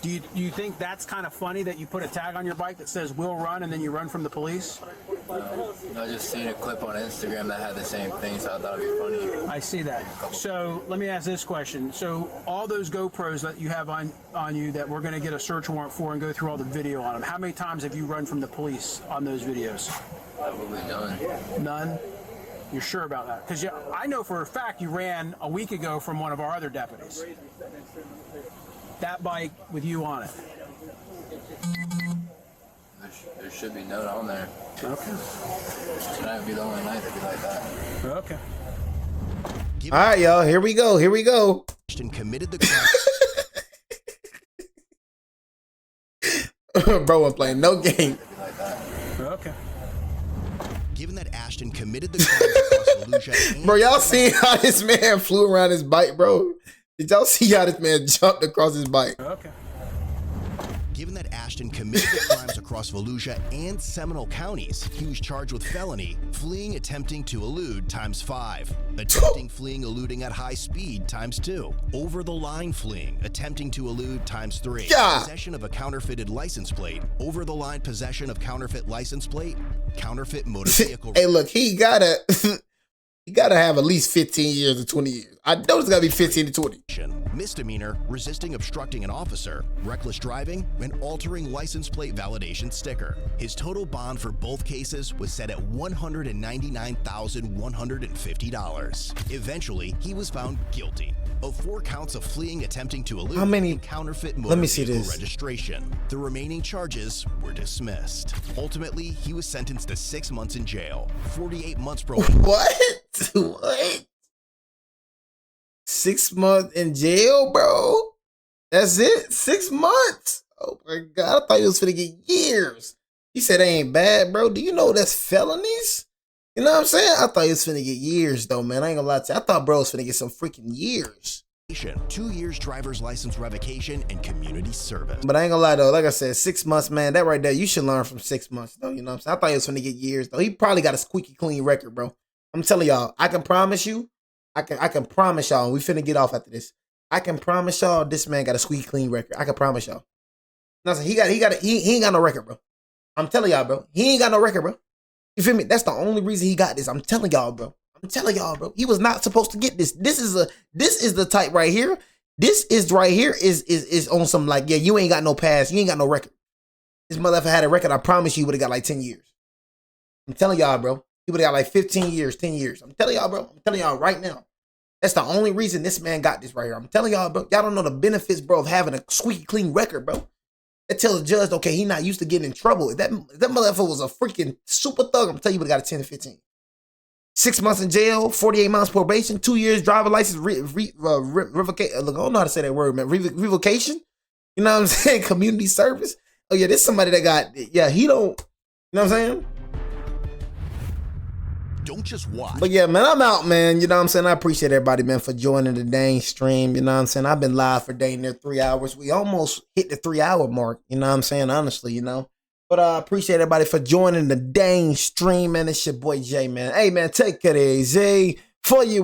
Do you think that's kind of funny that you put a tag on your bike that says "Will Run" and then you run from the police? I just seen a clip on Instagram that had the same thing, so I thought it'd be funny. I see that. So let me ask this question. So all those GoPros that you have on you that we're going to get a search warrant for and go through all the video on them, how many times have you run from the police on those videos? Probably none. None? You're sure about that? Because I know for a fact you ran a week ago from one of our other deputies. That bike with you on it. There should be none on there. Okay. Tonight would be the only night that'd be like that. Okay. All right, y'all. Here we go. Committed the crime. Bro, I'm playing no game. Okay. Given that Ashton committed the crime across Volusia, Bro, y'all seen how this man flew around his bike, bro? Did y'all see how this man jumped across his bike? Okay. Given that Ashton committed the crimes across Volusia and Seminole counties, he was charged with felony, fleeing, attempting to elude ×5, attempting, fleeing, eluding at high speed ×2, over the line fleeing, attempting to elude ×3, Yeah. possession of a counterfeited license plate, over the line possession of counterfeit license plate, counterfeit motor vehicle. Hey, look, he gotta have at least 15 years or 20 years. I know it's gotta be 15 to 20. Misdemeanor, resisting obstructing an officer, reckless driving, and altering license plate validation sticker. His total bond for both cases was set at $199,150. Eventually, he was found guilty of 4 counts of fleeing, attempting to elude, How many? and counterfeit motor Let me see vehicle this. registration. The remaining charges were dismissed. Ultimately, he was sentenced to 6 months in jail, 48 months probation. What? 6 months in jail, bro? That's it? 6 months? Oh my God, I thought he was finna get years. He said they ain't bad, bro. Do you know that's felonies? You know what I'm saying? I thought he was finna get years, though, man. I ain't gonna lie to you. I thought bro was finna get some freaking years. 2 years driver's license revocation and community service. But I ain't gonna lie, though. Like I said, 6 months, man. That right there, you should learn from 6 months, though. You know what I'm saying? I thought he was finna get years, though. He probably got a squeaky clean record, bro. I'm telling y'all, I can promise you, I can promise y'all, and we finna get off after this. I can promise y'all this man got a squeaky clean record. I can promise y'all. No, he ain't got no record, bro. I'm telling y'all, bro. He ain't got no record, bro. You feel me? That's the only reason he got this. I'm telling y'all, bro. I'm telling y'all, bro. He was not supposed to get this. This is the type right here. This is right here is on some like, yeah, you ain't got no past. You ain't got no record. This motherfucker had a record. I promise you, he would have got like 10 years. I'm telling y'all, bro. He would have got like 15 years, 10 years. I'm telling y'all, bro. I'm telling y'all right now. That's the only reason this man got this right here. I'm telling y'all, bro. Y'all don't know the benefits, bro, of having a squeaky clean record, bro. That tells the judge, okay, he not used to getting in trouble. If that motherfucker was a freaking super thug, I'm telling you, he would have got a 10 to 15. 6 months in jail, 48 months probation, 2 years driver license revocation. Look, I don't know how to say that word, man. Revocation. You know what I'm saying? Community service. Oh yeah, this somebody that got, yeah, he don't, you know what I'm saying? Don't just watch. But yeah, man, I'm out, man. You know what I'm saying? I appreciate everybody, man, for joining the dang stream. You know what I'm saying? I've been live for dang near 3 hours. We almost hit the 3 hour mark. You know what I'm saying? Honestly, you know. But I appreciate everybody for joining the dang stream, man. It's your boy Jay, man. Hey, man, take it easy for you.